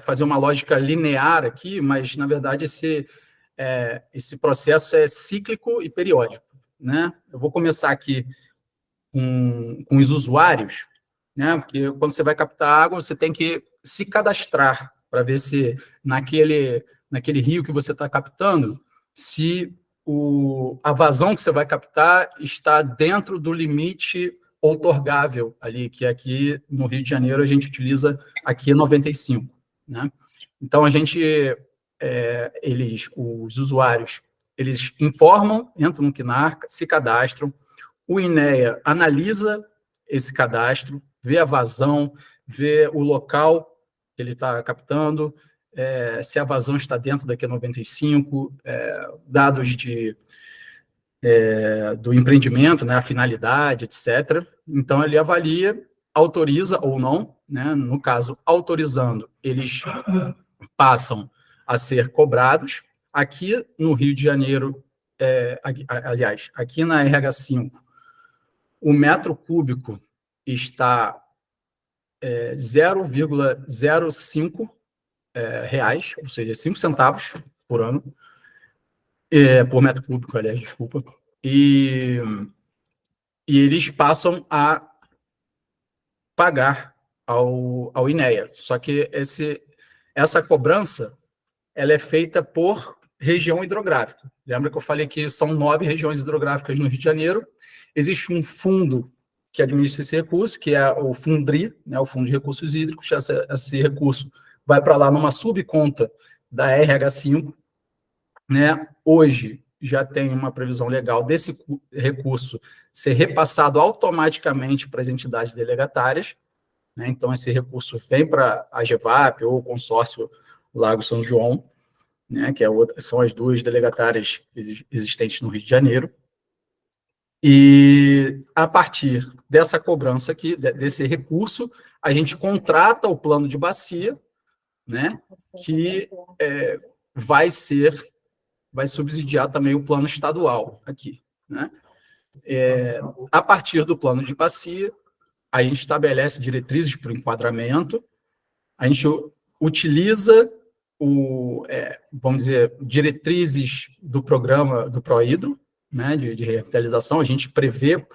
fazer uma lógica linear aqui, mas, na verdade, esse processo é cíclico e periódico, né? Eu vou começar aqui com os usuários, né? Porque quando você vai captar água, você tem que se cadastrar para ver se naquele rio que você está captando, se a vazão que você vai captar está dentro do limite outorgável ali, que aqui no Rio de Janeiro a gente utiliza aqui 95, né? Então a gente, os usuários, eles informam, entram no CNAR, se cadastram, o INEA analisa esse cadastro, vê a vazão, vê o local que ele está captando, se a vazão está dentro da Q95, dados do empreendimento, né, a finalidade, etc. Então, ele avalia, autoriza ou não, né? No caso, autorizando, eles passam a ser cobrados. Aqui no Rio de Janeiro, aliás, aqui na RH5, o metro cúbico está 0,05 reais, ou seja, 5 centavos por ano, por metro cúbico, aliás, desculpa, e eles passam a pagar ao INEA. Só que essa cobrança ela é feita por região hidrográfica. Lembra que eu falei que são 9 regiões hidrográficas no Rio de Janeiro? Existe um fundo que administra esse recurso, que é o Fundri, né, o Fundo de Recursos Hídricos. Esse recurso vai para lá numa subconta da RH5, né? Hoje já tem uma previsão legal desse recurso ser repassado automaticamente para as entidades delegatárias, né? Então, esse recurso vem para a GEVAP ou o consórcio Lago São João, né? Que são as duas delegatárias existentes no Rio de Janeiro. E, a partir dessa cobrança aqui, desse recurso, a gente contrata o plano de bacia, né? Que vai subsidiar também o plano estadual aqui, né? A partir do plano de bacia, a gente estabelece diretrizes para o enquadramento, a gente utiliza vamos dizer, diretrizes do programa do Prohidro, né, de revitalização, a gente prevê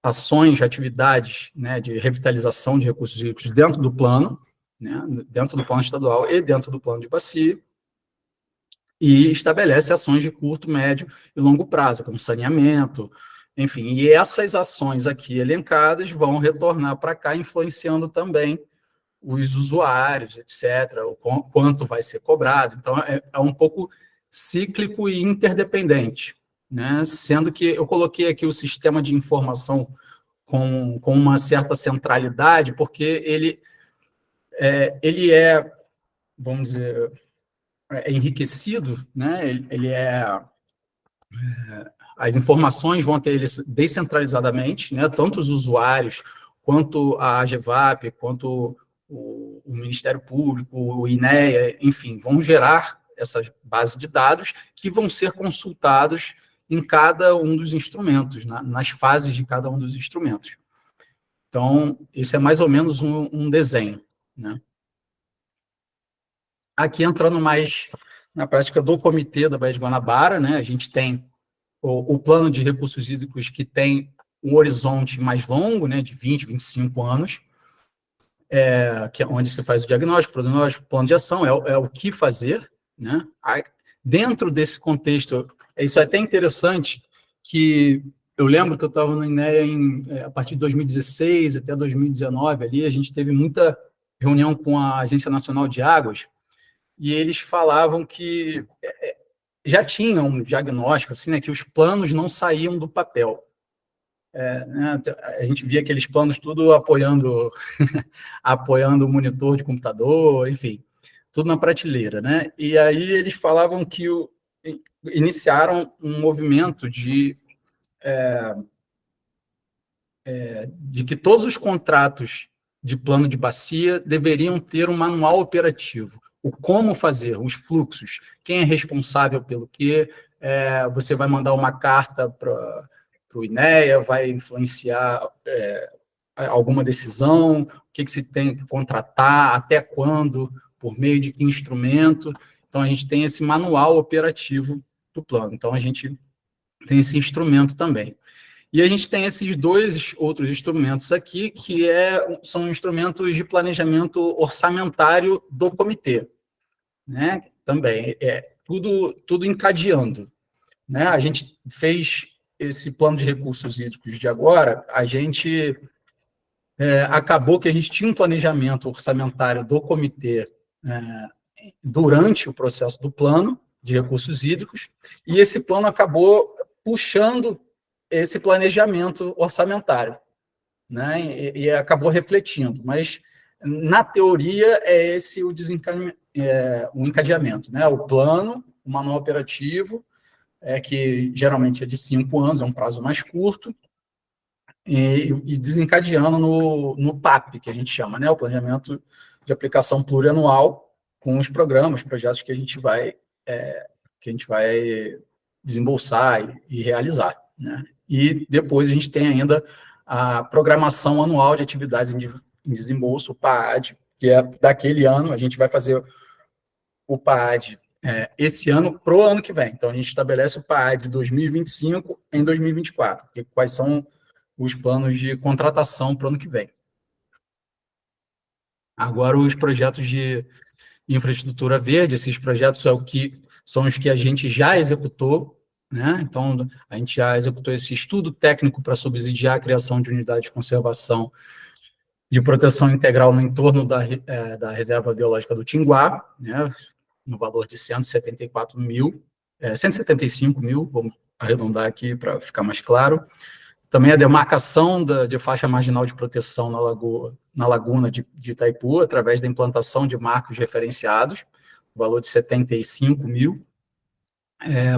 ações, atividades, né, de revitalização de recursos hídricos dentro do plano, né, dentro do plano estadual e dentro do plano de bacia, e estabelece ações de curto, médio e longo prazo, como saneamento, enfim, e essas ações aqui elencadas vão retornar para cá, influenciando também os usuários, etc., o quanto vai ser cobrado. Então, é um pouco cíclico e interdependente, né? Sendo que eu coloquei aqui o sistema de informação com uma certa centralidade, porque ele vamos dizer, enriquecido, né? As informações vão ter eles descentralizadamente, né? Tanto os usuários, quanto a AGEVAP, quanto o Ministério Público, o INEA, enfim, vão gerar essas bases de dados que vão ser consultados em cada um dos instrumentos, nas fases de cada um dos instrumentos. Então, esse é mais ou menos um desenho, né? Aqui, entrando mais na prática do Comitê da Baía de Guanabara, né, a gente tem o plano de recursos hídricos que tem um horizonte mais longo, né, de 20, 25 anos. que é onde se faz o diagnóstico, prognóstico, plano de ação, é o que fazer, né? Dentro desse contexto, isso é até interessante, que eu lembro que eu estava no INEA a partir de 2016 até 2019, ali, a gente teve muita reunião com a Agência Nacional de Águas, e eles falavam que já tinham um diagnóstico, assim, né, que os planos não saíam do papel. Né, a gente via aqueles planos tudo apoiando o monitor de computador, enfim, tudo na prateleira, né? E aí eles falavam que iniciaram um movimento de que todos os contratos de plano de bacia deveriam ter um manual operativo, o como fazer, os fluxos, quem é responsável pelo quê, você vai mandar uma carta para o INEA, vai influenciar alguma decisão, o que se tem que contratar, até quando, por meio de que instrumento. Então, a gente tem esse manual operativo do plano. Então, a gente tem esse instrumento também. E a gente tem esses dois outros instrumentos aqui, que são instrumentos de planejamento orçamentário do comitê, né? Também, tudo encadeando, né? A gente fez esse plano de recursos hídricos de agora, a gente acabou que a gente tinha um planejamento orçamentário do comitê durante o processo do plano de recursos hídricos, e esse plano acabou puxando esse planejamento orçamentário, né? E acabou refletindo, mas na teoria é esse o encadeamento, né? O plano, o manual operativo, que geralmente é de 5 anos, é um prazo mais curto, e desencadeando no PAP, que a gente chama, né? O planejamento de aplicação plurianual, com os programas, projetos que a gente vai desembolsar e realizar, né? E depois a gente tem ainda a programação anual de atividades em desembolso, o PAAD, que é daquele ano, a gente vai fazer o PAAD esse ano para o ano que vem. Então, a gente estabelece o PAAD de 2025 em 2024, que quais são os planos de contratação para o ano que vem. Agora, os projetos de infraestrutura verde, esses projetos são os que a gente já executou, né? Então, a gente já executou esse estudo técnico para subsidiar a criação de unidades de conservação de proteção integral no entorno da Reserva Biológica do Tinguá, né? No valor de 175 mil, vamos arredondar aqui para ficar mais claro. Também a demarcação de faixa marginal de proteção na laguna de Itaipu, através da implantação de marcos referenciados, valor de 75 mil.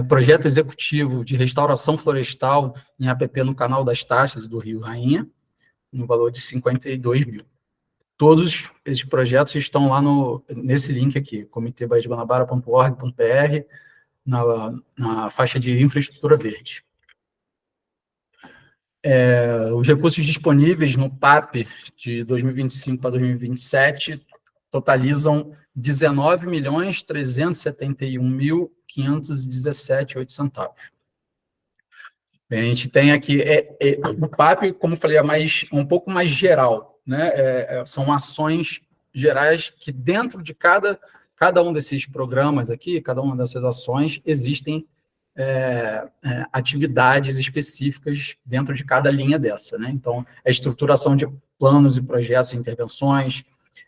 Projeto executivo de restauração florestal em APP no Canal das Taxas do Rio Rainha, no valor de 52 mil. Todos esses projetos estão lá nesse link aqui, comitêbahiadeguanabara.org.br, na faixa de infraestrutura verde. Os recursos disponíveis no PAP de 2025 para 2027 totalizam 19.371.517,08 centavos. A gente tem aqui, o PAP, como eu falei, é um pouco mais geral, né? São ações gerais que dentro de cada um desses programas aqui, cada uma dessas ações, existem atividades específicas dentro de cada linha dessa, né? Então, a estruturação de planos e projetos e intervenções,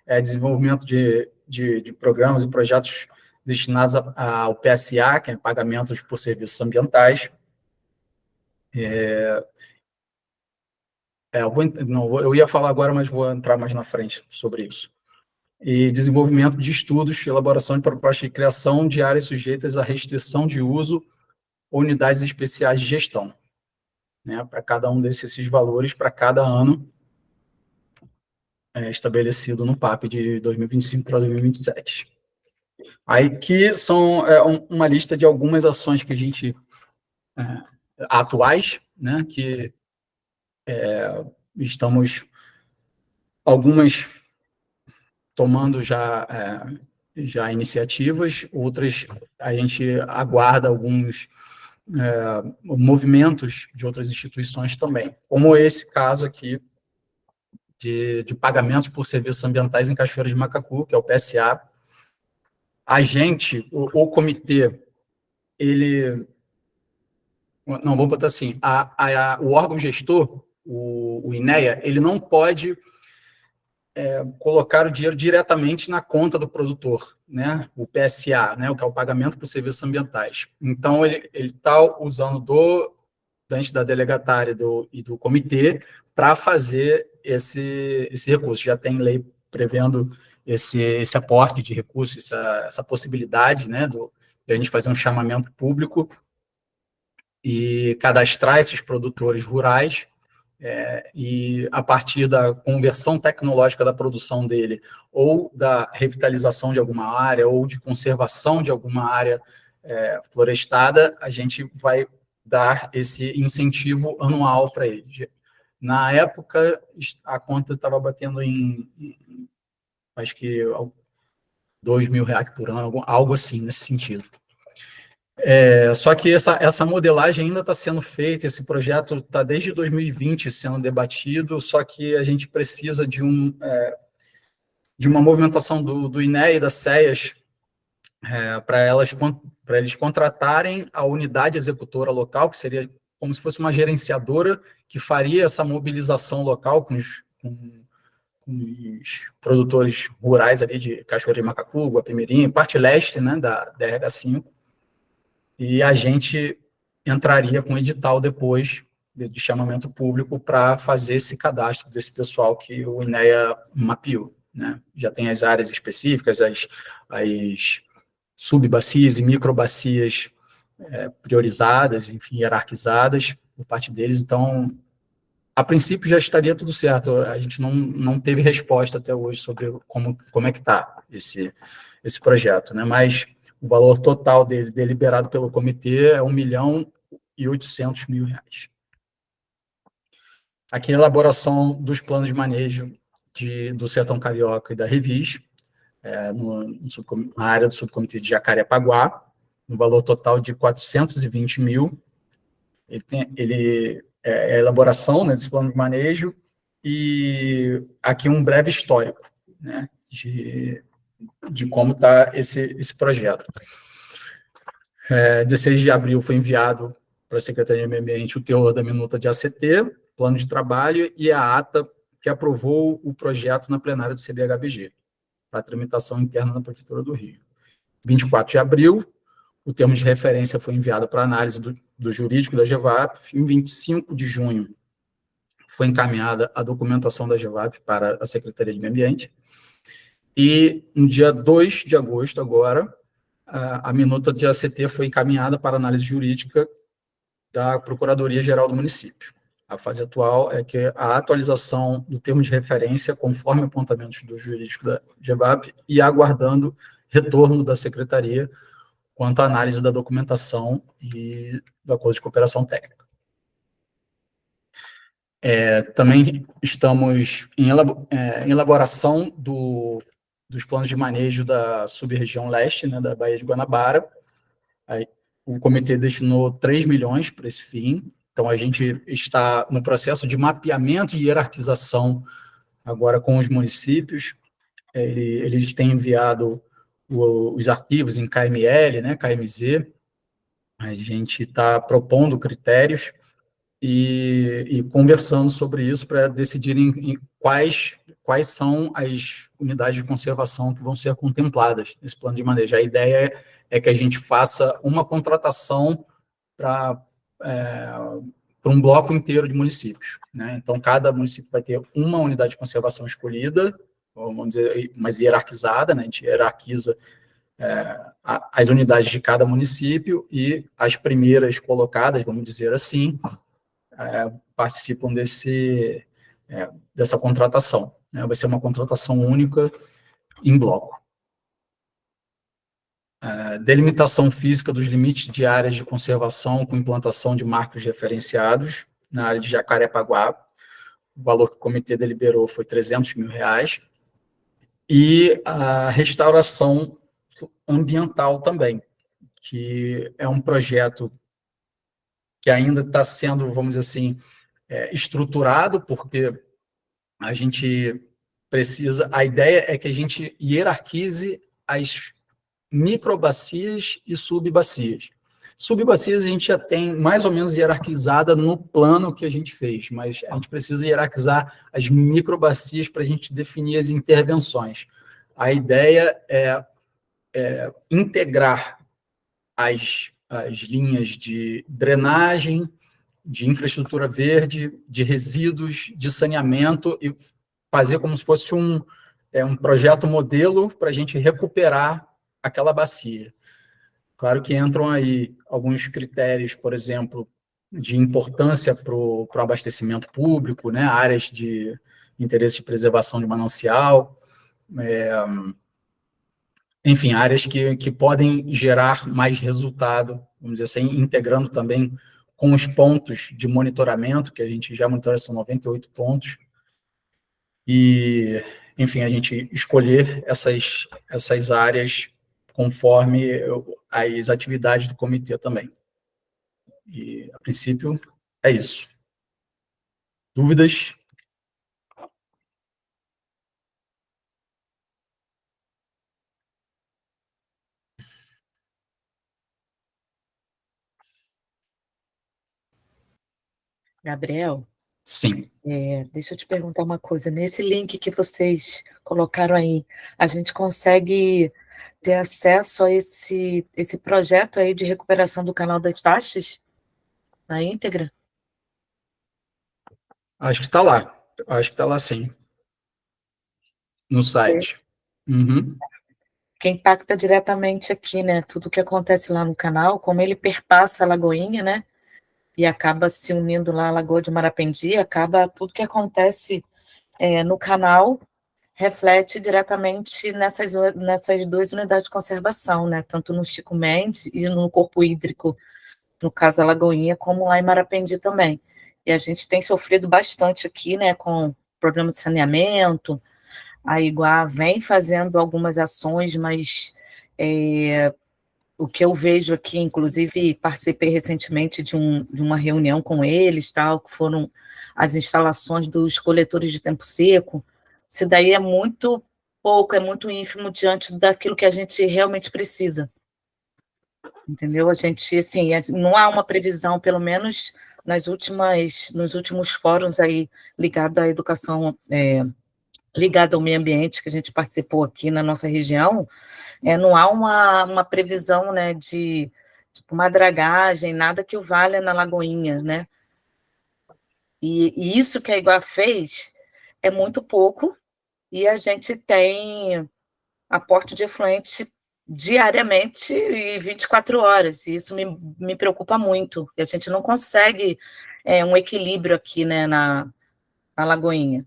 desenvolvimento de programas e projetos destinados ao PSA, que é pagamentos por serviços ambientais. Eu ia falar agora, mas vou entrar mais na frente sobre isso. E desenvolvimento de estudos, elaboração de propostas de criação de áreas sujeitas à restrição de uso ou unidades especiais de gestão, né, para cada um desses valores, para cada ano estabelecido no PAP de 2025 para 2027. Aí que são uma lista de algumas ações que a gente, atuais, né, que estamos, algumas tomando já iniciativas, outras a gente aguarda alguns movimentos de outras instituições também, como esse caso aqui de pagamentos por serviços ambientais em Cachoeira de Macacu, que é o PSA. A gente, o comitê, ele... Não, vou botar assim, o órgão gestor, o INEA, ele não pode colocar o dinheiro diretamente na conta do produtor, né? O PSA, né? O que é o pagamento por serviços ambientais. Então, ele está usando da entidade delegatária e do comitê para fazer esse recurso. Já tem lei prevendo esse aporte de recursos, essa possibilidade, né, de a gente fazer um chamamento público e cadastrar esses produtores rurais, e a partir da conversão tecnológica da produção dele, ou da revitalização de alguma área, ou de conservação de alguma área florestada, a gente vai dar esse incentivo anual para ele. Na época, a conta estava batendo acho que R$ 2.000 por ano, algo assim, nesse sentido. Só que essa modelagem ainda está sendo feita, esse projeto está desde 2020 sendo debatido, só que a gente precisa de uma movimentação do INEA e das CEAs para eles contratarem a unidade executora local, que seria como se fosse uma gerenciadora que faria essa mobilização local com os produtores rurais ali de Cachoeira de Macacu, Guapimirim, parte leste, né, da RH5, e a gente entraria com edital depois de chamamento público para fazer esse cadastro desse pessoal que o INEA mapeou, né? Já tem as áreas específicas, as subbacias e microbacias priorizadas, enfim, hierarquizadas por parte deles. Então, a princípio já estaria tudo certo. A gente não teve resposta até hoje sobre como é que está esse projeto, né? Mas o valor total dele, deliberado pelo comitê, é R$ 1.800.000. Aqui a elaboração dos planos de manejo do Sertão Carioca e da Revis, na área do subcomitê de Jacarepaguá, no valor total de 420 mil. Ele é a elaboração, né, desse plano de manejo, e aqui um breve histórico, né, de como está esse projeto. 16 de abril foi enviado para a Secretaria de Meio Ambiente o teor da minuta de ACT, plano de trabalho, e a ata que aprovou o projeto na plenária do CDHBG, para tramitação interna na Prefeitura do Rio. 24 de abril, o termo de referência foi enviado para análise do jurídico da GEVAP. Em 25 de junho, foi encaminhada a documentação da GEVAP para a Secretaria de Meio Ambiente. E no dia 2 de agosto, agora, a minuta de ACT foi encaminhada para análise jurídica da Procuradoria-Geral do município. A fase atual é que a atualização do termo de referência, conforme apontamentos do jurídico da GEVAP, e aguardando retorno da Secretaria quanto à análise da documentação e do acordo de cooperação técnica. Também estamos em elaboração dos planos de manejo da sub-região leste, né, da Baía de Guanabara. O comitê destinou 3 milhões para esse fim. Então, a gente está no processo de mapeamento e hierarquização agora com os municípios. Eles têm enviado os arquivos em KML, né, KMZ. A gente está propondo critérios e conversando sobre isso para decidirem quais são as unidades de conservação que vão ser contempladas nesse plano de manejo. A ideia é que a gente faça uma contratação para um bloco inteiro de municípios, né? Então, cada município vai ter uma unidade de conservação escolhida, vamos dizer, mas hierarquizada, né? A gente hierarquiza as unidades de cada município e as primeiras colocadas, vamos dizer assim, participam dessa contratação, né? Vai ser uma contratação única em bloco. Delimitação física dos limites de áreas de conservação com implantação de marcos referenciados na área de Jacarepaguá. O valor que o comitê deliberou foi R$300 mil. E a restauração ambiental também, que é um projeto que ainda está sendo, vamos dizer assim, estruturado, porque a gente precisa... A ideia é que a gente hierarquize as microbacias e subbacias. Subbacias a gente já tem mais ou menos hierarquizada no plano que a gente fez, mas a gente precisa hierarquizar as microbacias para a gente definir as intervenções. A ideia é integrar as linhas de drenagem, de infraestrutura verde, de resíduos, de saneamento e fazer como se fosse um projeto modelo para a gente recuperar aquela bacia. Claro que entram aí alguns critérios, por exemplo, de importância para o abastecimento público, né? Áreas de interesse de preservação de manancial, enfim, áreas que podem gerar mais resultado, vamos dizer assim, integrando também com os pontos de monitoramento, que a gente já monitora, são 98 pontos, e, enfim, a gente escolher essas áreas conforme as atividades do comitê também. E, a princípio, é isso. Dúvidas? Gabriel, Sim. deixa eu te perguntar uma coisa. Nesse link que vocês colocaram aí, a gente consegue ter acesso a esse projeto aí de recuperação do canal das taxas na íntegra? Acho que está lá. Acho que está lá, sim. No site. Uhum. Que impacta diretamente aqui, né? Tudo que acontece lá no canal, como ele perpassa a Lagoinha, né? E acaba se unindo lá à Lagoa de Marapendi, acaba tudo que acontece no canal reflete diretamente nessas 2 unidades de conservação, né? Tanto no Chico Mendes e no corpo hídrico, no caso a Lagoinha, como lá em Marapendi também. E a gente tem sofrido bastante aqui, né? Com problema de saneamento. A Iguá vem fazendo algumas ações, mas o que eu vejo aqui, inclusive participei recentemente de uma reunião com eles, tal, que foram as instalações dos coletores de tempo seco. Isso daí é muito pouco, é muito ínfimo diante daquilo que a gente realmente precisa. Entendeu? A gente, assim, não há uma previsão, pelo menos nos últimos fóruns aí ligados à educação, ligado ao meio ambiente que a gente participou aqui na nossa região, não há uma previsão, né, de tipo, uma dragagem, nada que o valha na Lagoinha, né? E isso que a Iguá fez é muito pouco, e a gente tem aporte de efluente diariamente e 24 horas, e isso me preocupa muito, e a gente não consegue um equilíbrio aqui, né, na Lagoinha.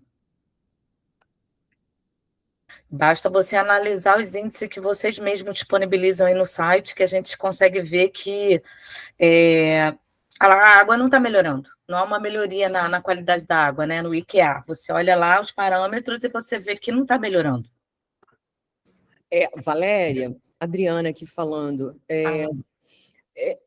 Basta você analisar os índices que vocês mesmos disponibilizam aí no site, que a gente consegue ver que a água não está melhorando. Não há uma melhoria na qualidade da água, né? No IQA. Você olha lá os parâmetros e você vê que não está melhorando. Valéria, Adriana aqui falando.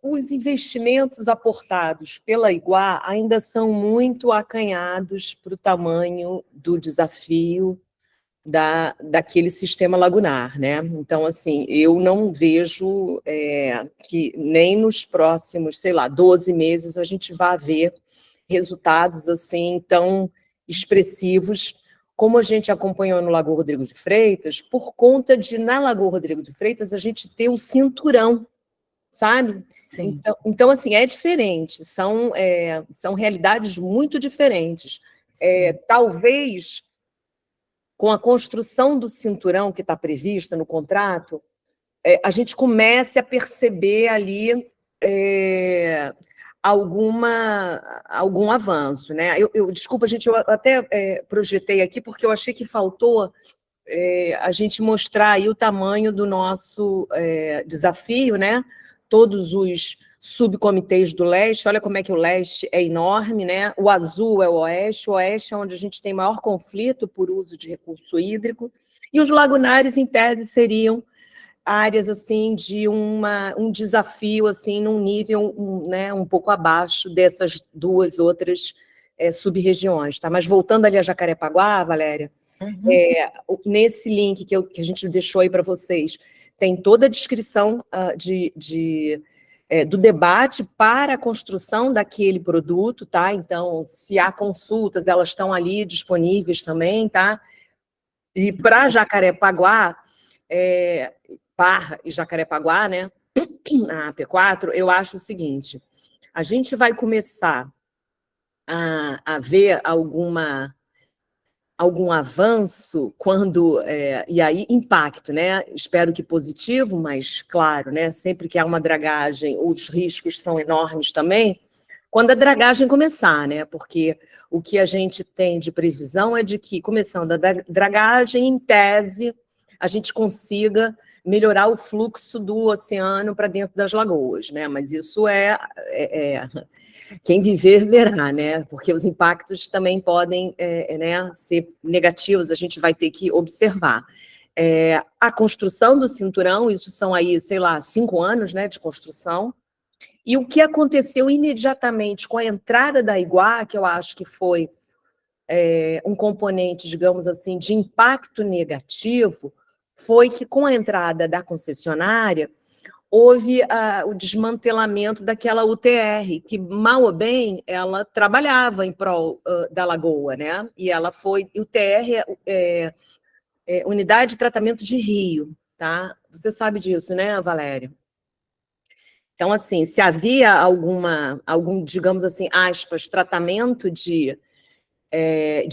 Os investimentos aportados pela Iguá ainda são muito acanhados para o tamanho do desafio daquele sistema lagunar, né? Então, assim, eu não vejo que nem nos próximos, 12 meses a gente vai ver resultados assim tão expressivos como a gente acompanhou no Lagoa Rodrigo de Freitas, por conta de, na Lagoa Rodrigo de Freitas, a gente ter o cinturão, sabe? Sim. Então assim, é diferente, são realidades muito diferentes. Talvez com a construção do cinturão que está prevista no contrato, a gente comece a perceber ali algum avanço, né? Desculpa, gente, eu até projetei aqui porque eu achei que faltou a gente mostrar aí o tamanho do nosso desafio, né? Todos os subcomitês do leste, olha como é que o leste é enorme, né? O azul é o oeste é onde a gente tem maior conflito por uso de recurso hídrico, e os lagunares, em tese, seriam áreas assim de um desafio assim num nível né, um pouco abaixo dessas duas outras sub-regiões, tá? Mas voltando ali a Jacarepaguá, Valéria, nesse link que a gente deixou aí para vocês, tem toda a descrição do debate para a construção daquele produto, tá? Então, se há consultas, elas estão ali disponíveis também, tá? E para Jacarepaguá, Barra e Jacarepaguá, né? A P4, eu acho o seguinte: a gente vai começar a ver algum avanço quando, e aí impacto, né? Espero que positivo, mas claro, né? Sempre que há uma dragagem, os riscos são enormes também, quando a dragagem começar, né? Porque o que a gente tem de previsão é de que, começando a dragagem, em tese, a gente consiga melhorar o fluxo do oceano para dentro das lagoas, né? Mas isso quem viver verá, né? Porque os impactos também podem né, ser negativos, a gente vai ter que observar. A construção do cinturão, isso são aí, sei lá, 5 anos, né, de construção, e o que aconteceu imediatamente com a entrada da Iguá, que eu acho que foi um componente, digamos assim, de impacto negativo, foi que com a entrada da concessionária, houve o desmantelamento daquela UTR, que, mal ou bem, ela trabalhava em prol da Lagoa, né? E ela foi... UTR Unidade de Tratamento de Rio, tá? Você sabe disso, né, Valéria? Então, assim, se havia algum, digamos assim, aspas, tratamento de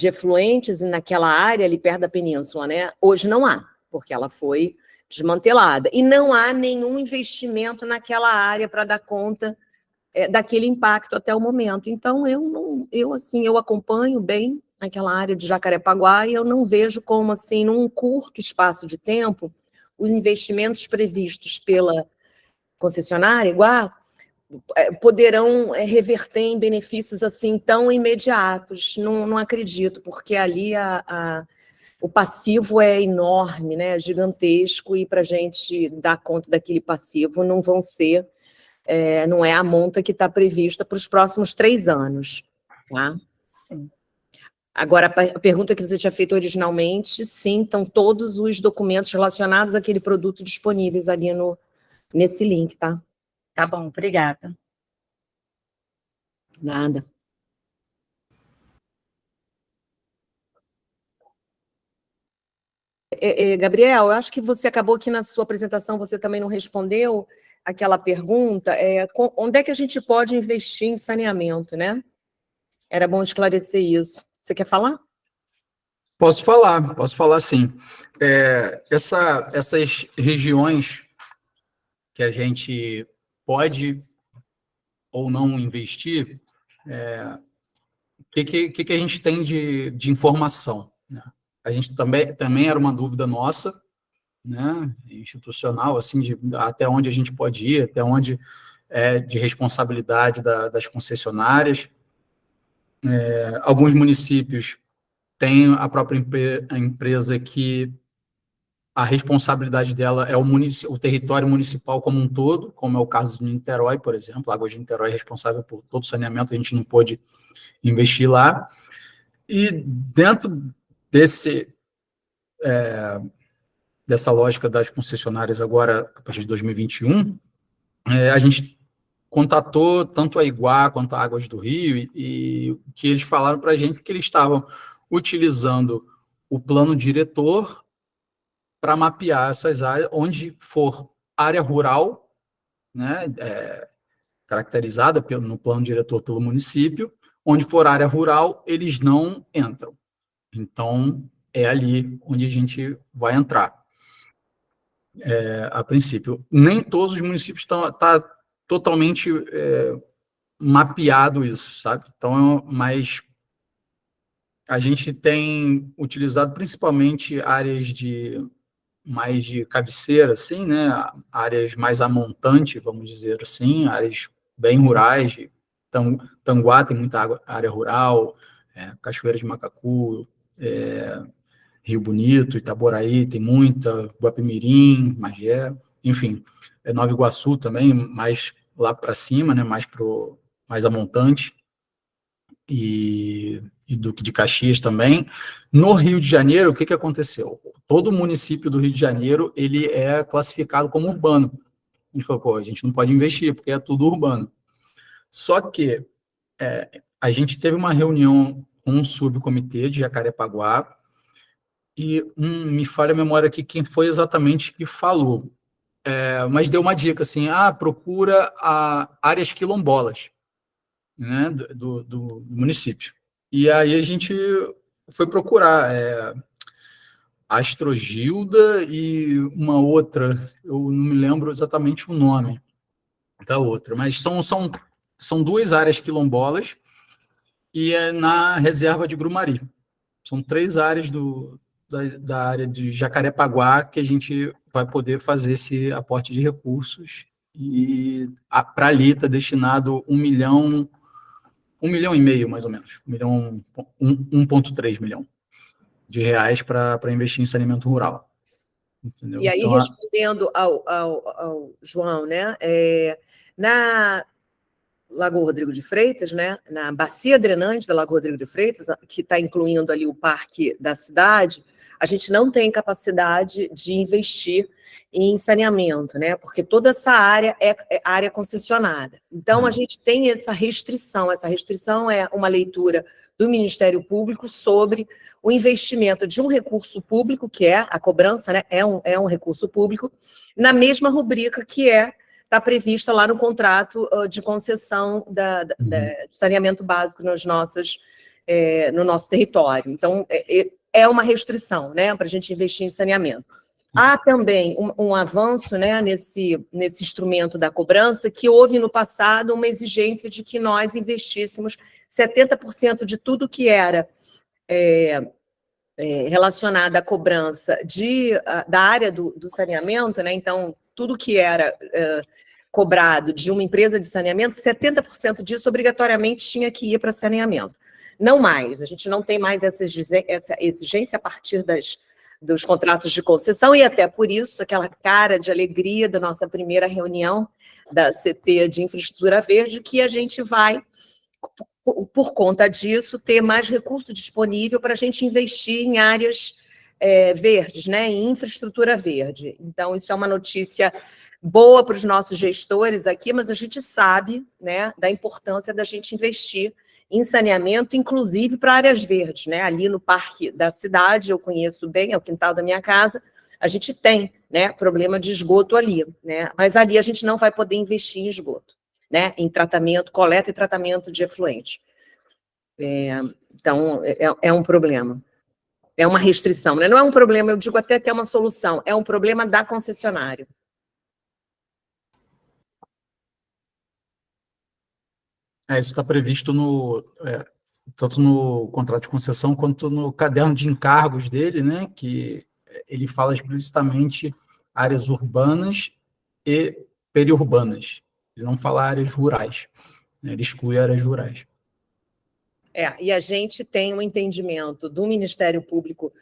efluentes naquela área ali perto da península, né? Hoje não há, porque ela foi desmantelada. E não há nenhum investimento naquela área para dar conta daquele impacto até o momento. Então, eu acompanho bem aquela área de Jacarepaguá e eu não vejo como, assim, num curto espaço de tempo, os investimentos previstos pela concessionária, igual, poderão reverter em benefícios assim tão imediatos. Não acredito, porque ali o passivo é enorme, né, gigantesco, e para a gente dar conta daquele passivo não é a monta que está prevista para os próximos 3 anos. Tá? Sim. Agora, a pergunta que você tinha feito originalmente, sim, estão todos os documentos relacionados àquele produto disponíveis ali nesse link, tá? Tá bom, obrigada. Nada. Gabriel, eu acho que você acabou que na sua apresentação você também não respondeu aquela pergunta, onde é que a gente pode investir em saneamento, né? Era bom esclarecer isso. Você quer falar? Posso falar sim. Essas regiões que a gente pode ou não investir, o que a gente tem de informação, né? A gente também era uma dúvida nossa, né, institucional, assim, até onde a gente pode ir, até onde de responsabilidade das concessionárias. Alguns municípios têm a própria empresa que a responsabilidade dela é o território municipal como um todo, como é o caso de Niterói, por exemplo. A Águas de Niterói é responsável por todo o saneamento, a gente não pôde investir lá. E dentro dessa lógica das concessionárias agora, a partir de 2021, a gente contatou tanto a Iguá quanto a Águas do Rio e que eles falaram para a gente que eles estavam utilizando o plano diretor para mapear essas áreas, onde for área rural, né, caracterizada no plano diretor pelo município, onde for área rural, eles não entram. Então, é ali onde a gente vai entrar. A princípio, nem todos os municípios estão totalmente mapeado isso, sabe? Então, mas a gente tem utilizado principalmente áreas mais de cabeceira, assim, né? Áreas mais a montante, vamos dizer assim, áreas bem rurais. Tanguá tem muita área rural, Cachoeira de Macacu, Rio Bonito, Itaboraí tem muita, Guapimirim, Magé, enfim, Nova Iguaçu também, mais lá para cima, né? Mais a montante. e Duque de Caxias também. No Rio de Janeiro, o que aconteceu? Todo município do Rio de Janeiro, ele é classificado como urbano. A gente falou, pô, a gente não pode investir, porque é tudo urbano. Só que a gente teve uma reunião com um subcomitê de Jacarepaguá, e me falha a memória aqui quem foi exatamente que falou, mas deu uma dica, assim, procura áreas quilombolas, né, do município. E aí a gente foi procurar Astrogilda e uma outra, eu não me lembro exatamente o nome da outra, mas são duas áreas quilombolas e é na reserva de Grumari. São 3 áreas da área de Jacarepaguá que a gente vai poder fazer esse aporte de recursos, e para ali está destinado 1 milhão e meio, mais ou menos, 1,3 milhão de reais para investir em saneamento rural. Entendeu? E aí, Então, respondendo ao João, né, na Lagoa Rodrigo de Freitas, né, na bacia drenante da Lagoa Rodrigo de Freitas, que está incluindo ali o parque da cidade, a gente não tem capacidade de investir em saneamento, né, porque toda essa área é área concessionada. Então, a gente tem essa restrição é uma leitura do Ministério Público sobre o investimento de um recurso público, que é a cobrança, né, é um recurso público, na mesma rubrica que está prevista lá no contrato de concessão de saneamento básico no nosso território. Então, é uma restrição, né, para a gente investir em saneamento. Há também um avanço, né, nesse instrumento da cobrança, que houve no passado uma exigência de que nós investíssemos 70% de tudo que era relacionado à cobrança da área do saneamento, né, então, tudo que era cobrado de uma empresa de saneamento, 70% disso obrigatoriamente tinha que ir para saneamento. Não mais, a gente não tem mais essa exigência a partir dos contratos de concessão, e até por isso, aquela cara de alegria da nossa primeira reunião da CT de Infraestrutura Verde, que a gente vai, por conta disso, ter mais recurso disponível para a gente investir em áreas verdes, né, em infraestrutura verde. Então, isso é uma notícia boa para os nossos gestores aqui, mas a gente sabe, né, da importância da gente investir em saneamento, inclusive para áreas verdes, né? Ali no parque da cidade, eu conheço bem, é o quintal da minha casa, a gente tem, né, problema de esgoto ali, né? Mas ali a gente não vai poder investir em esgoto, né, em tratamento, coleta e tratamento de efluente. Então, é um problema. É uma restrição, né? Não é um problema, eu digo até que é uma solução, é um problema da concessionária. isso está previsto tanto no contrato de concessão quanto no caderno de encargos dele, né, que ele fala explicitamente áreas urbanas e periurbanas. Ele não fala áreas rurais, né, ele exclui áreas rurais. E a gente tem um entendimento do Ministério Público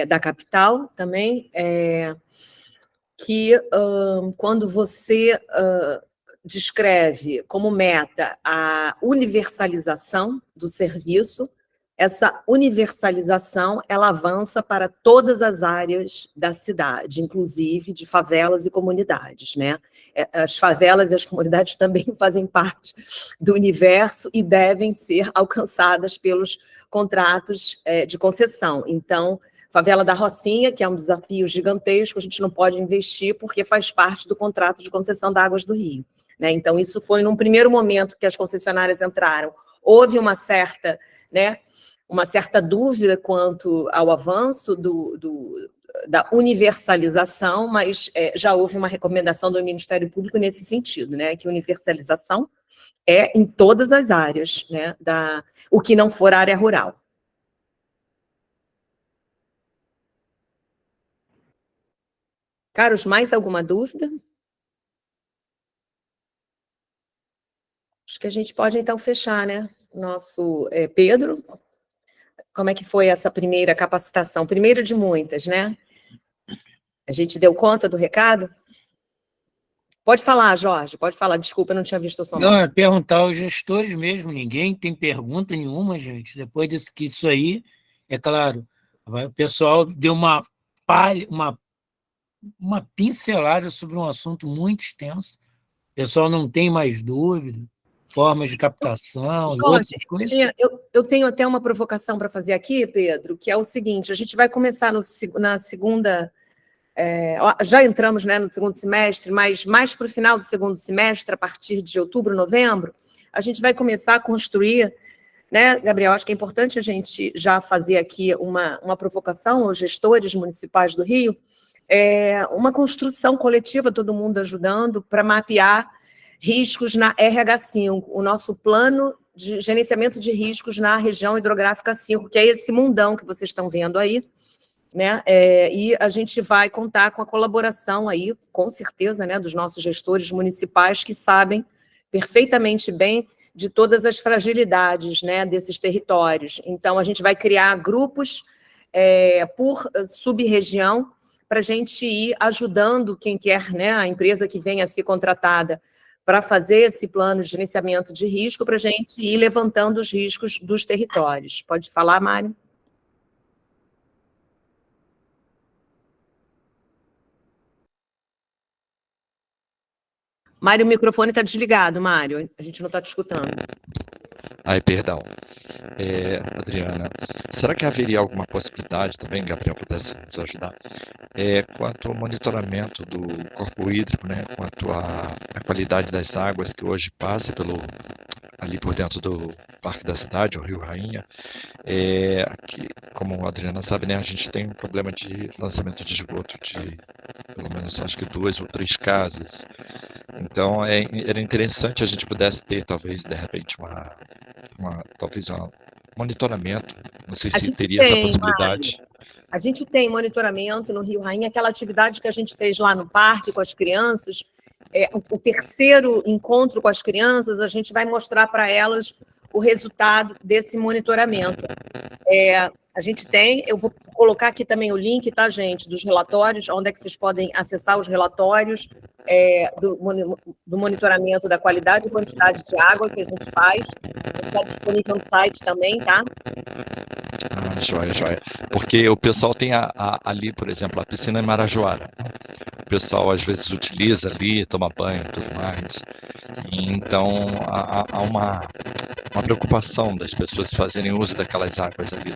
da capital também, que quando você descreve como meta a universalização do serviço, essa universalização ela avança para todas as áreas da cidade, inclusive de favelas e comunidades, né? As favelas e as comunidades também fazem parte do universo e devem ser alcançadas pelos contratos de concessão. Então, favela da Rocinha, que é um desafio gigantesco, a gente não pode investir porque faz parte do contrato de concessão da Águas do Rio, né? Então, isso foi num primeiro momento que as concessionárias entraram. Houve uma certa dúvida quanto ao avanço da universalização, mas já houve uma recomendação do Ministério Público nesse sentido, né, que universalização é em todas as áreas, né, o que não for área rural. Carlos, mais alguma dúvida? Acho que a gente pode, então, fechar, né? Nosso Pedro, como é que foi essa primeira capacitação? Primeira de muitas, né? A gente deu conta do recado? Pode falar, Jorge, pode falar. Desculpa, eu não tinha visto a sua Não, mão. é perguntar aos gestores mesmo, ninguém tem pergunta nenhuma, gente. Depois que isso aí, é claro, o pessoal deu uma pincelada sobre um assunto muito extenso. O pessoal não tem mais dúvida, formas de captação e outras Jorge, coisas. eu tenho até uma provocação para fazer aqui, Pedro, que é o seguinte: a gente vai começar na segunda. Já entramos, né, no segundo semestre, mas mais para o final do segundo semestre, a partir de outubro, novembro, a gente vai começar a construir, né, Gabriel? Acho que é importante a gente já fazer aqui uma provocação aos gestores municipais do Rio, uma construção coletiva, todo mundo ajudando, para mapear riscos na RH5, o nosso plano de gerenciamento de riscos na região hidrográfica 5, que é esse mundão que vocês estão vendo aí, né? E a gente vai contar com a colaboração aí, com certeza, né, dos nossos gestores municipais que sabem perfeitamente bem de todas as fragilidades, né, desses territórios. Então, a gente vai criar grupos por sub-região para a gente ir ajudando quem quer, né, a empresa que venha a ser contratada para fazer esse plano de gerenciamento de risco, para a gente ir levantando os riscos dos territórios. Pode falar, Mário? Mário, o microfone está desligado, Mário. A gente não está te escutando. Ai, perdão. Adriana, será que haveria alguma possibilidade também, Gabriel, pudesse nos ajudar, quanto ao monitoramento do corpo hídrico, né, quanto à qualidade das águas que hoje passa ali por dentro do Parque da Cidade, o Rio Rainha, que, como a Adriana sabe, né, a gente tem um problema de lançamento de esgoto de, pelo menos, acho que 2 ou 3 casas. Então, era interessante a gente pudesse ter, talvez, de repente, talvez um monitoramento. Não sei se teria essa possibilidade. Mário, a gente tem monitoramento no Rio Rainha, aquela atividade que a gente fez lá no parque com as crianças, o terceiro encontro com as crianças, a gente vai mostrar para elas o resultado desse monitoramento. A gente tem, eu vou colocar aqui também o link, tá, gente, dos relatórios, onde é que vocês podem acessar os relatórios do monitoramento da qualidade e quantidade de água que a gente faz. Está disponível no site também, tá? Joia, joia. Porque o pessoal tem ali, por exemplo, a piscina em Marajoara. O pessoal às vezes utiliza ali, toma banho e tudo mais. Então, há uma preocupação das pessoas fazerem uso daquelas águas ali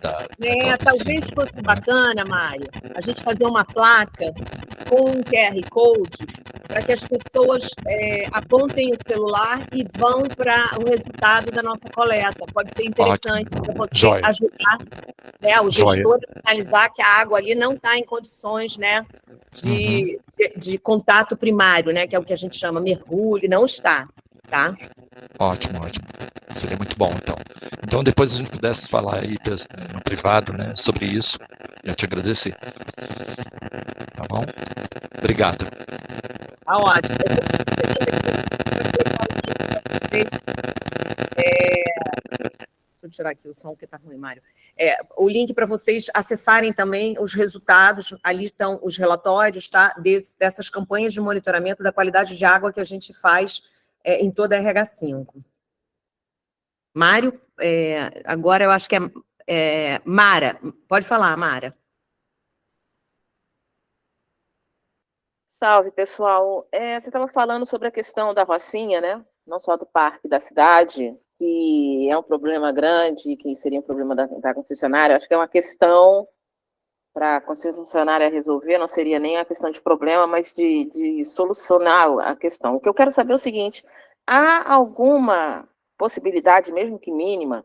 talvez fosse bacana, Mário, a gente fazer uma placa com um QR Code para que as pessoas apontem o celular e vão para o resultado da nossa coleta. Pode ser interessante para você ajudar, né, o gestor a sinalizar que a água ali não está em condições, né, de contato primário, né, que é o que a gente chama mergulho, não está, tá? Ótimo, ótimo. Seria muito bom, então. Então, depois a gente pudesse falar aí no privado, né, sobre isso, eu te agradecer. Tá bom? Obrigado. Tá ótimo. Deixa eu tirar aqui o som que está ruim, Mário. O link para vocês acessarem também os resultados, ali estão os relatórios, tá? Dessas campanhas de monitoramento da qualidade de água que a gente faz em toda a RH5. Mário, agora eu acho que é Mara. Pode falar, Mara. Salve, pessoal. Você estava falando sobre a questão da Rocinha, né? Não só do parque da cidade, que é um problema grande, que seria um problema da concessionária. Acho que é uma questão para a concessionária resolver, não seria nem a questão de problema, mas de solucionar a questão. O que eu quero saber é o seguinte: há alguma possibilidade, mesmo que mínima,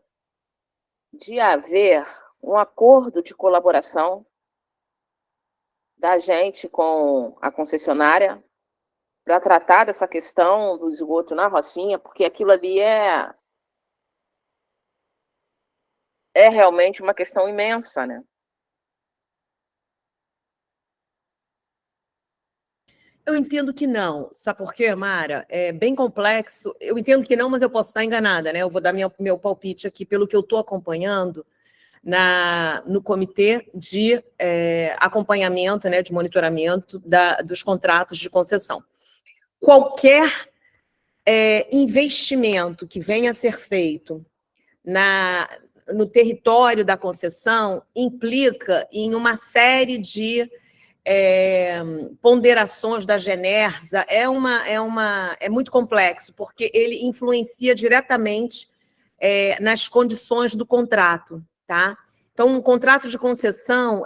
de haver um acordo de colaboração da gente com a concessionária para tratar dessa questão do esgoto na Rocinha, porque aquilo ali é realmente uma questão imensa, né? Eu entendo que não. Sabe por quê, Mara? É bem complexo. Eu entendo que não, mas eu posso estar enganada, né? Eu vou dar meu palpite aqui pelo que eu estou acompanhando no comitê de acompanhamento, né, de monitoramento dos contratos de concessão. qualquer investimento que venha a ser feito no território da concessão implica em uma série de ponderações da Genersa. É muito complexo, porque ele influencia diretamente nas condições do contrato, tá? Então, um contrato de concessão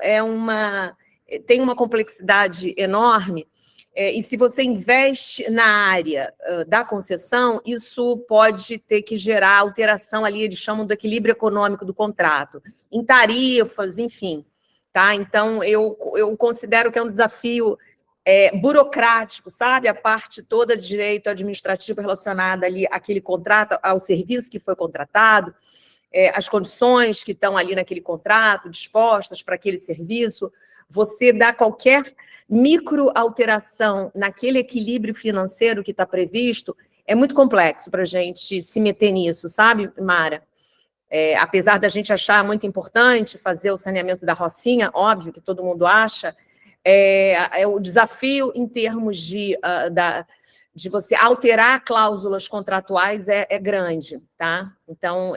tem uma complexidade enorme, e se você investe na área da concessão, isso pode ter que gerar alteração ali, eles chamam do equilíbrio econômico do contrato, em tarifas, enfim. Tá? Então, eu considero que é um desafio burocrático, sabe? A parte toda de direito administrativo relacionada ali àquele contrato, ao serviço que foi contratado, as condições que estão ali naquele contrato, dispostas para aquele serviço. Você dá qualquer microalteração naquele equilíbrio financeiro que está previsto, é muito complexo para a gente se meter nisso, sabe, Mara? Apesar da gente achar muito importante fazer o saneamento da Rocinha, óbvio que todo mundo acha, o desafio em termos de você alterar cláusulas contratuais é grande, tá? Então,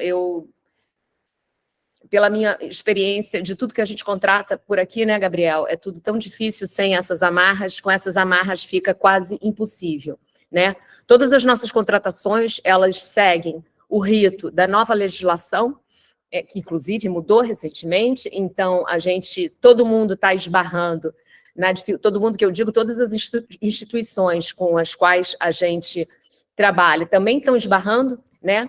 pela minha experiência de tudo que a gente contrata por aqui, né, Gabriel, é tudo tão difícil sem essas amarras, com essas amarras fica quase impossível, né? Todas as nossas contratações, elas seguem o rito da nova legislação, que inclusive mudou recentemente, então todo mundo está esbarrando, todo mundo que eu digo, todas as instituições com as quais a gente trabalha também estão esbarrando, né,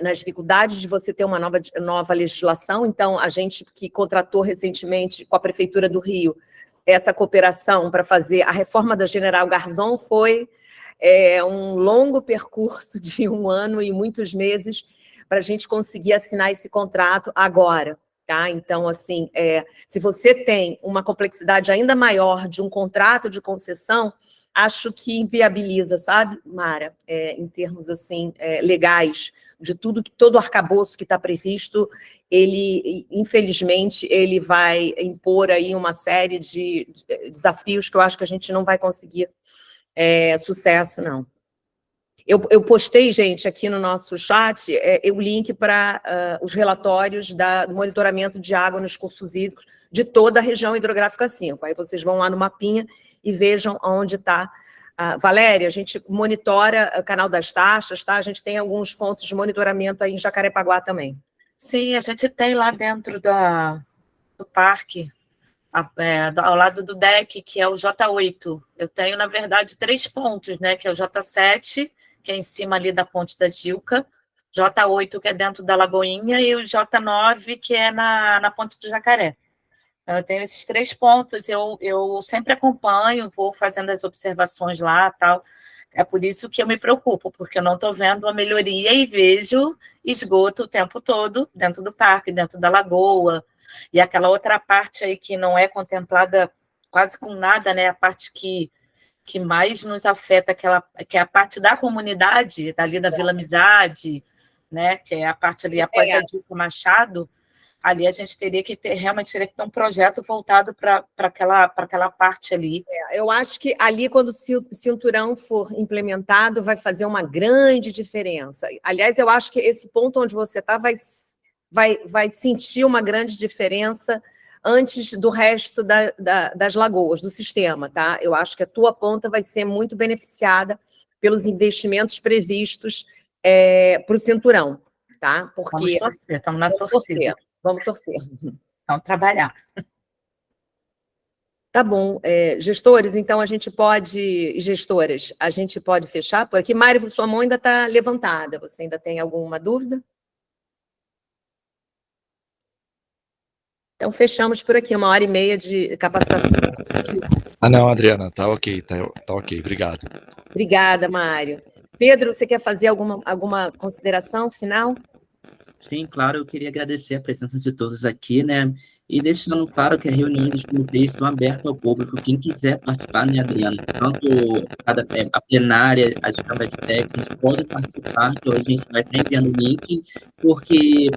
nas dificuldades de você ter uma nova legislação. Então, a gente que contratou recentemente com a Prefeitura do Rio essa cooperação para fazer a reforma da General Garzon foi um longo percurso de 1 ano e muitos meses para a gente conseguir assinar esse contrato agora, tá? Então, assim, se você tem uma complexidade ainda maior de um contrato de concessão, acho que inviabiliza, sabe, Mara, em termos, assim, legais, de todo o arcabouço que está previsto, ele, infelizmente, ele vai impor aí uma série de desafios que eu acho que a gente não vai conseguir sucesso, não. Eu postei, gente, aqui no nosso chat, o link para os relatórios do monitoramento de água nos cursos hídricos de toda a região hidrográfica 5. Aí vocês vão lá no mapinha e vejam onde está. Valéria, a gente monitora o canal das taxas, tá? A gente tem alguns pontos de monitoramento aí em Jacarepaguá também. Sim, a gente tem lá dentro do parque, ao lado do deck, que é o J8. Eu tenho, na verdade, 3 pontos, né? Que é o J7, que é em cima ali da Ponte da Gilca, J8, que é dentro da Lagoinha, e o J9, que é na Ponte do Jacaré. Então, eu tenho esses 3 pontos, eu sempre acompanho, vou fazendo as observações lá, tal. É por isso que eu me preocupo, porque eu não estou vendo a melhoria e vejo esgoto o tempo todo dentro do parque, dentro da lagoa, e aquela outra parte aí que não é contemplada quase com nada, né? A parte que mais nos afeta, que é a parte da comunidade, ali da Vila Amizade, né? Que é a parte ali após a Gilca Machado. Ali a gente realmente teria que ter um projeto voltado para aquela parte ali. Eu acho que ali, quando o cinturão for implementado, vai fazer uma grande diferença. Aliás, eu acho que esse ponto onde você está vai sentir uma grande diferença antes do resto das lagoas, do sistema, tá? Eu acho que a tua ponta vai ser muito beneficiada pelos investimentos previstos para o cinturão, tá? Porque vamos torcer, estamos na torcida. Vamos torcer. Vamos trabalhar. Tá bom. Gestores, então gestoras, a gente pode fechar por aqui. Mário, sua mão ainda está levantada. Você ainda tem alguma dúvida? Então, fechamos por aqui, 1h30 de capacitação. Não, Adriana, tá ok, tá ok, obrigado. Obrigada, Mário. Pedro, você quer fazer alguma consideração final? Sim, claro, eu queria agradecer a presença de todos aqui, né? E deixando claro que as reuniões dos comitês são abertas ao público, quem quiser participar, né, Adriano? Tanto a plenária, as câmaras técnicas podem participar, que hoje a gente vai estar enviando o link, porque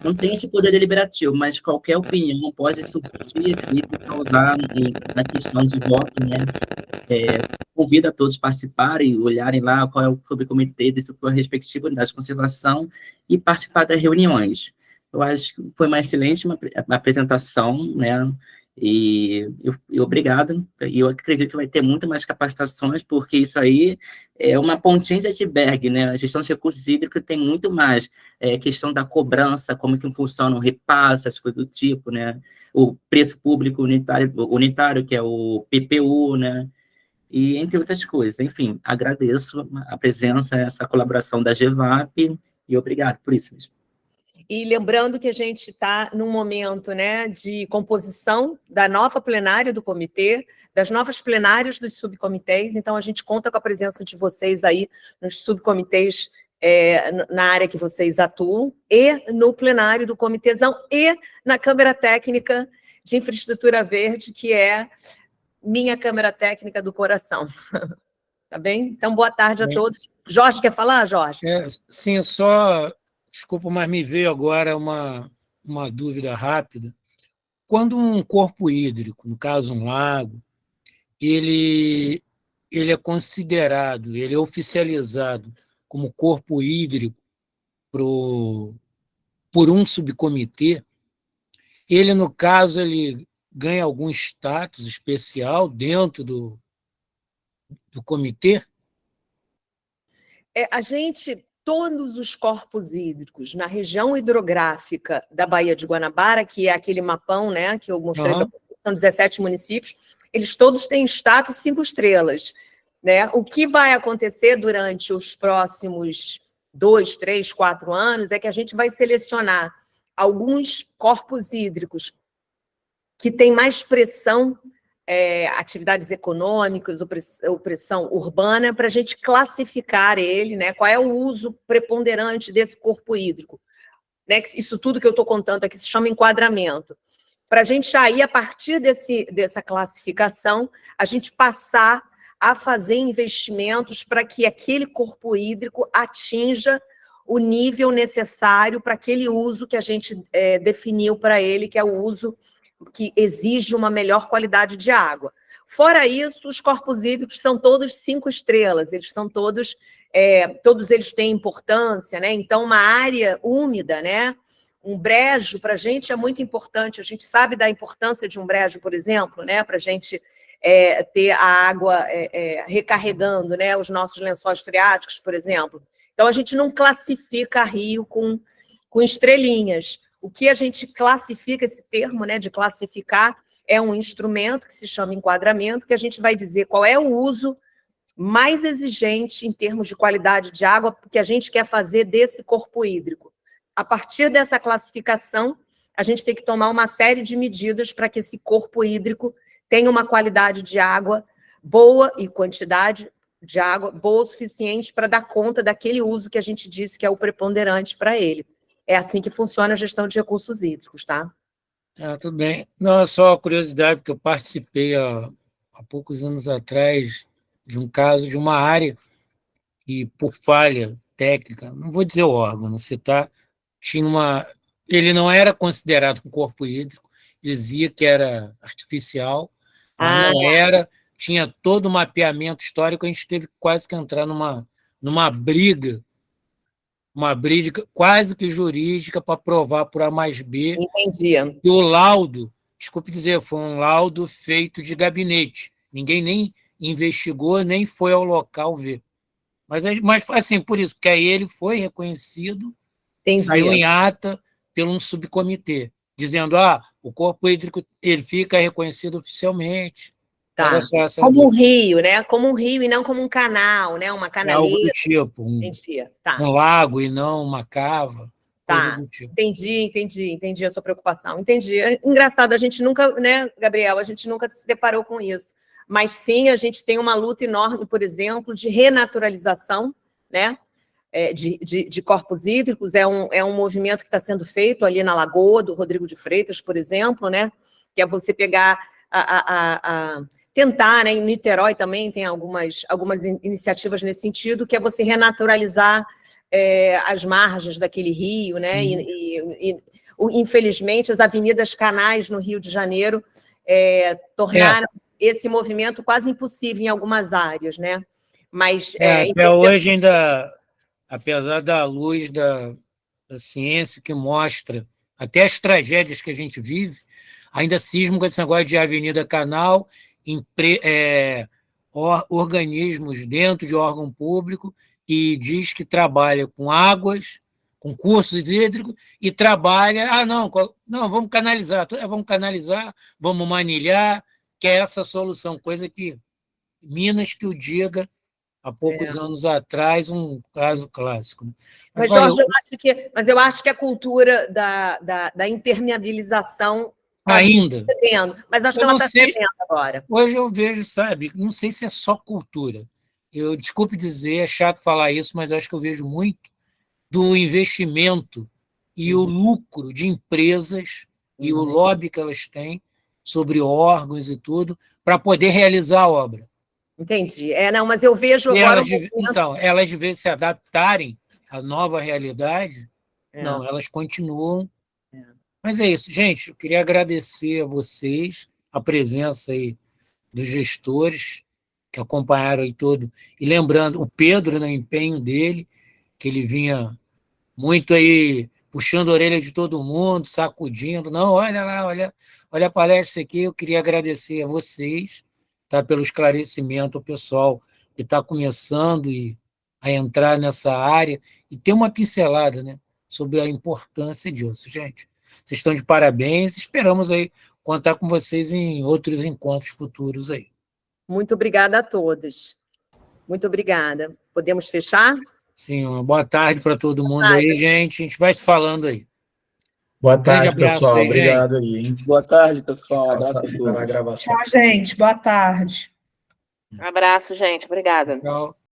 não tem esse poder deliberativo, mas qualquer opinião pode surtir efeito e causar na questão de voto, né? Convido a todos a participarem, olharem lá qual é o subcomitê de sua respectiva unidade de conservação e participar das reuniões. Eu acho que foi uma excelente uma apresentação, né? E obrigado. E eu acredito que vai ter muito mais capacitações, porque isso aí é uma pontinha de iceberg, né? A gestão de recursos hídricos tem muito mais. Questão da cobrança, como que funciona o repasse, as coisas do tipo, né? O preço público unitário, que é o PPU, né? E entre outras coisas. Enfim, agradeço a presença, essa colaboração da GEVAP, e obrigado por isso mesmo. E lembrando que a gente está num momento, né, de composição da nova plenária do comitê, das novas plenárias dos subcomitês, então a gente conta com a presença de vocês aí nos subcomitês na área que vocês atuam, e no plenário do comitêzão, e na Câmara Técnica de Infraestrutura Verde, que é minha Câmara Técnica do coração. Tá bem? Então, boa tarde a todos. Jorge, quer falar, Jorge? Sim, só... Desculpa, mas me veio agora uma dúvida rápida. Quando um corpo hídrico, no caso um lago, ele é considerado, ele é oficializado como corpo hídrico por um subcomitê, ele, no caso, ele ganha algum status especial dentro do comitê? A gente... Todos os corpos hídricos na região hidrográfica da Baía de Guanabara, que é aquele mapão, né, que eu mostrei, são 17 municípios, eles todos têm status 5 estrelas. Né? O que vai acontecer durante os próximos 2, 3, 4 anos é que a gente vai selecionar alguns corpos hídricos que têm mais pressão, atividades econômicas, opressão urbana, para a gente classificar ele, né? Qual é o uso preponderante desse corpo hídrico. Né? Isso tudo que eu estou contando aqui se chama enquadramento. Para a gente aí, a partir dessa classificação, a gente passar a fazer investimentos para que aquele corpo hídrico atinja o nível necessário para aquele uso que a gente definiu para ele, que é o uso que exige uma melhor qualidade de água. Fora isso, os corpos hídricos são todos 5 estrelas, eles estão todos eles têm importância, né? Então, uma área úmida, né? Um brejo, para a gente é muito importante, a gente sabe da importância de um brejo, por exemplo, né? Para a gente ter a água recarregando, né? Os nossos lençóis freáticos, por exemplo. Então, a gente não classifica rio com estrelinhas. O que a gente classifica, esse termo, né, de classificar, é um instrumento que se chama enquadramento, que a gente vai dizer qual é o uso mais exigente em termos de qualidade de água que a gente quer fazer desse corpo hídrico. A partir dessa classificação, a gente tem que tomar uma série de medidas para que esse corpo hídrico tenha uma qualidade de água boa e quantidade de água boa o suficiente para dar conta daquele uso que a gente disse que é o preponderante para ele. É assim que funciona a gestão de recursos hídricos, tá? Tudo bem. Não, é só curiosidade, porque eu participei há poucos anos atrás de um caso de uma área e, por falha técnica, não vou dizer o órgão, não citar, ele não era considerado um corpo hídrico, dizia que era artificial, mas não era, tinha todo o mapeamento histórico, a gente teve quase que entrar numa briga, uma briga quase que jurídica para provar por A mais B. Entendi. E o laudo, desculpe dizer, foi um laudo feito de gabinete. Ninguém nem investigou, nem foi ao local ver. Mas foi assim, por isso, porque aí ele foi reconhecido, saiu em ata por um subcomitê, dizendo, o corpo hídrico ele fica reconhecido oficialmente. Tá. Como um rio, né? Como um rio e não como um canal, né? Uma canaleira. Algo do tipo. Um lago e não uma cava. Coisa do tipo. Entendi a sua preocupação. Entendi. Engraçado, a gente nunca, né, Gabriel, a gente nunca se deparou com isso. Mas sim, a gente tem uma luta enorme, por exemplo, de renaturalização, né? de corpos hídricos, é um movimento que está sendo feito ali na Lagoa do Rodrigo de Freitas, por exemplo, né? Que é você pegar tentar, né? Em Niterói também tem algumas iniciativas nesse sentido, que é você renaturalizar as margens daquele rio, né? Infelizmente, as avenidas canais no Rio de Janeiro tornaram esse movimento quase impossível em algumas áreas, né? Mas até hoje ainda, apesar da luz da ciência que mostra até as tragédias que a gente vive, ainda cismo com esse negócio de avenida canal, organismos dentro de órgão público que diz que trabalha com águas, com cursos hídricos, e trabalha, não, vamos canalizar, vamos manilhar, que é essa solução, coisa que Minas que o diga há poucos anos atrás, um caso clássico. Mas, Jorge, eu acho que a cultura da impermeabilização ainda. Mas acho que ela está cedendo agora. Hoje eu vejo, sabe, não sei se é só cultura. Desculpe dizer, é chato falar isso, mas eu acho que eu vejo muito do investimento e o lucro de empresas e o lobby que elas têm sobre órgãos e tudo para poder realizar a obra. Entendi. Não, mas eu vejo agora... Elas de vez se adaptarem à nova realidade, não, elas continuam. Mas é isso, gente. Eu queria agradecer a vocês a presença aí dos gestores que acompanharam aí todo. E lembrando, o Pedro, no empenho dele, que ele vinha muito aí puxando a orelha de todo mundo, sacudindo. Não, olha lá, olha a palestra aqui. Eu queria agradecer a vocês, tá, pelo esclarecimento ao pessoal que está começando a entrar nessa área e ter uma pincelada, né, sobre a importância disso, gente. Vocês estão de parabéns, esperamos aí contar com vocês em outros encontros futuros aí. Muito obrigada a todos. Muito obrigada. Podemos fechar? Sim, uma boa tarde para todo mundo aí, gente. A gente vai se falando aí. Boa tarde, pessoal. Obrigado aí, hein? Boa tarde, pessoal. Abraço a todos. Gravação. Tchau, gente. Boa tarde. Um abraço, gente. Obrigada. Tchau.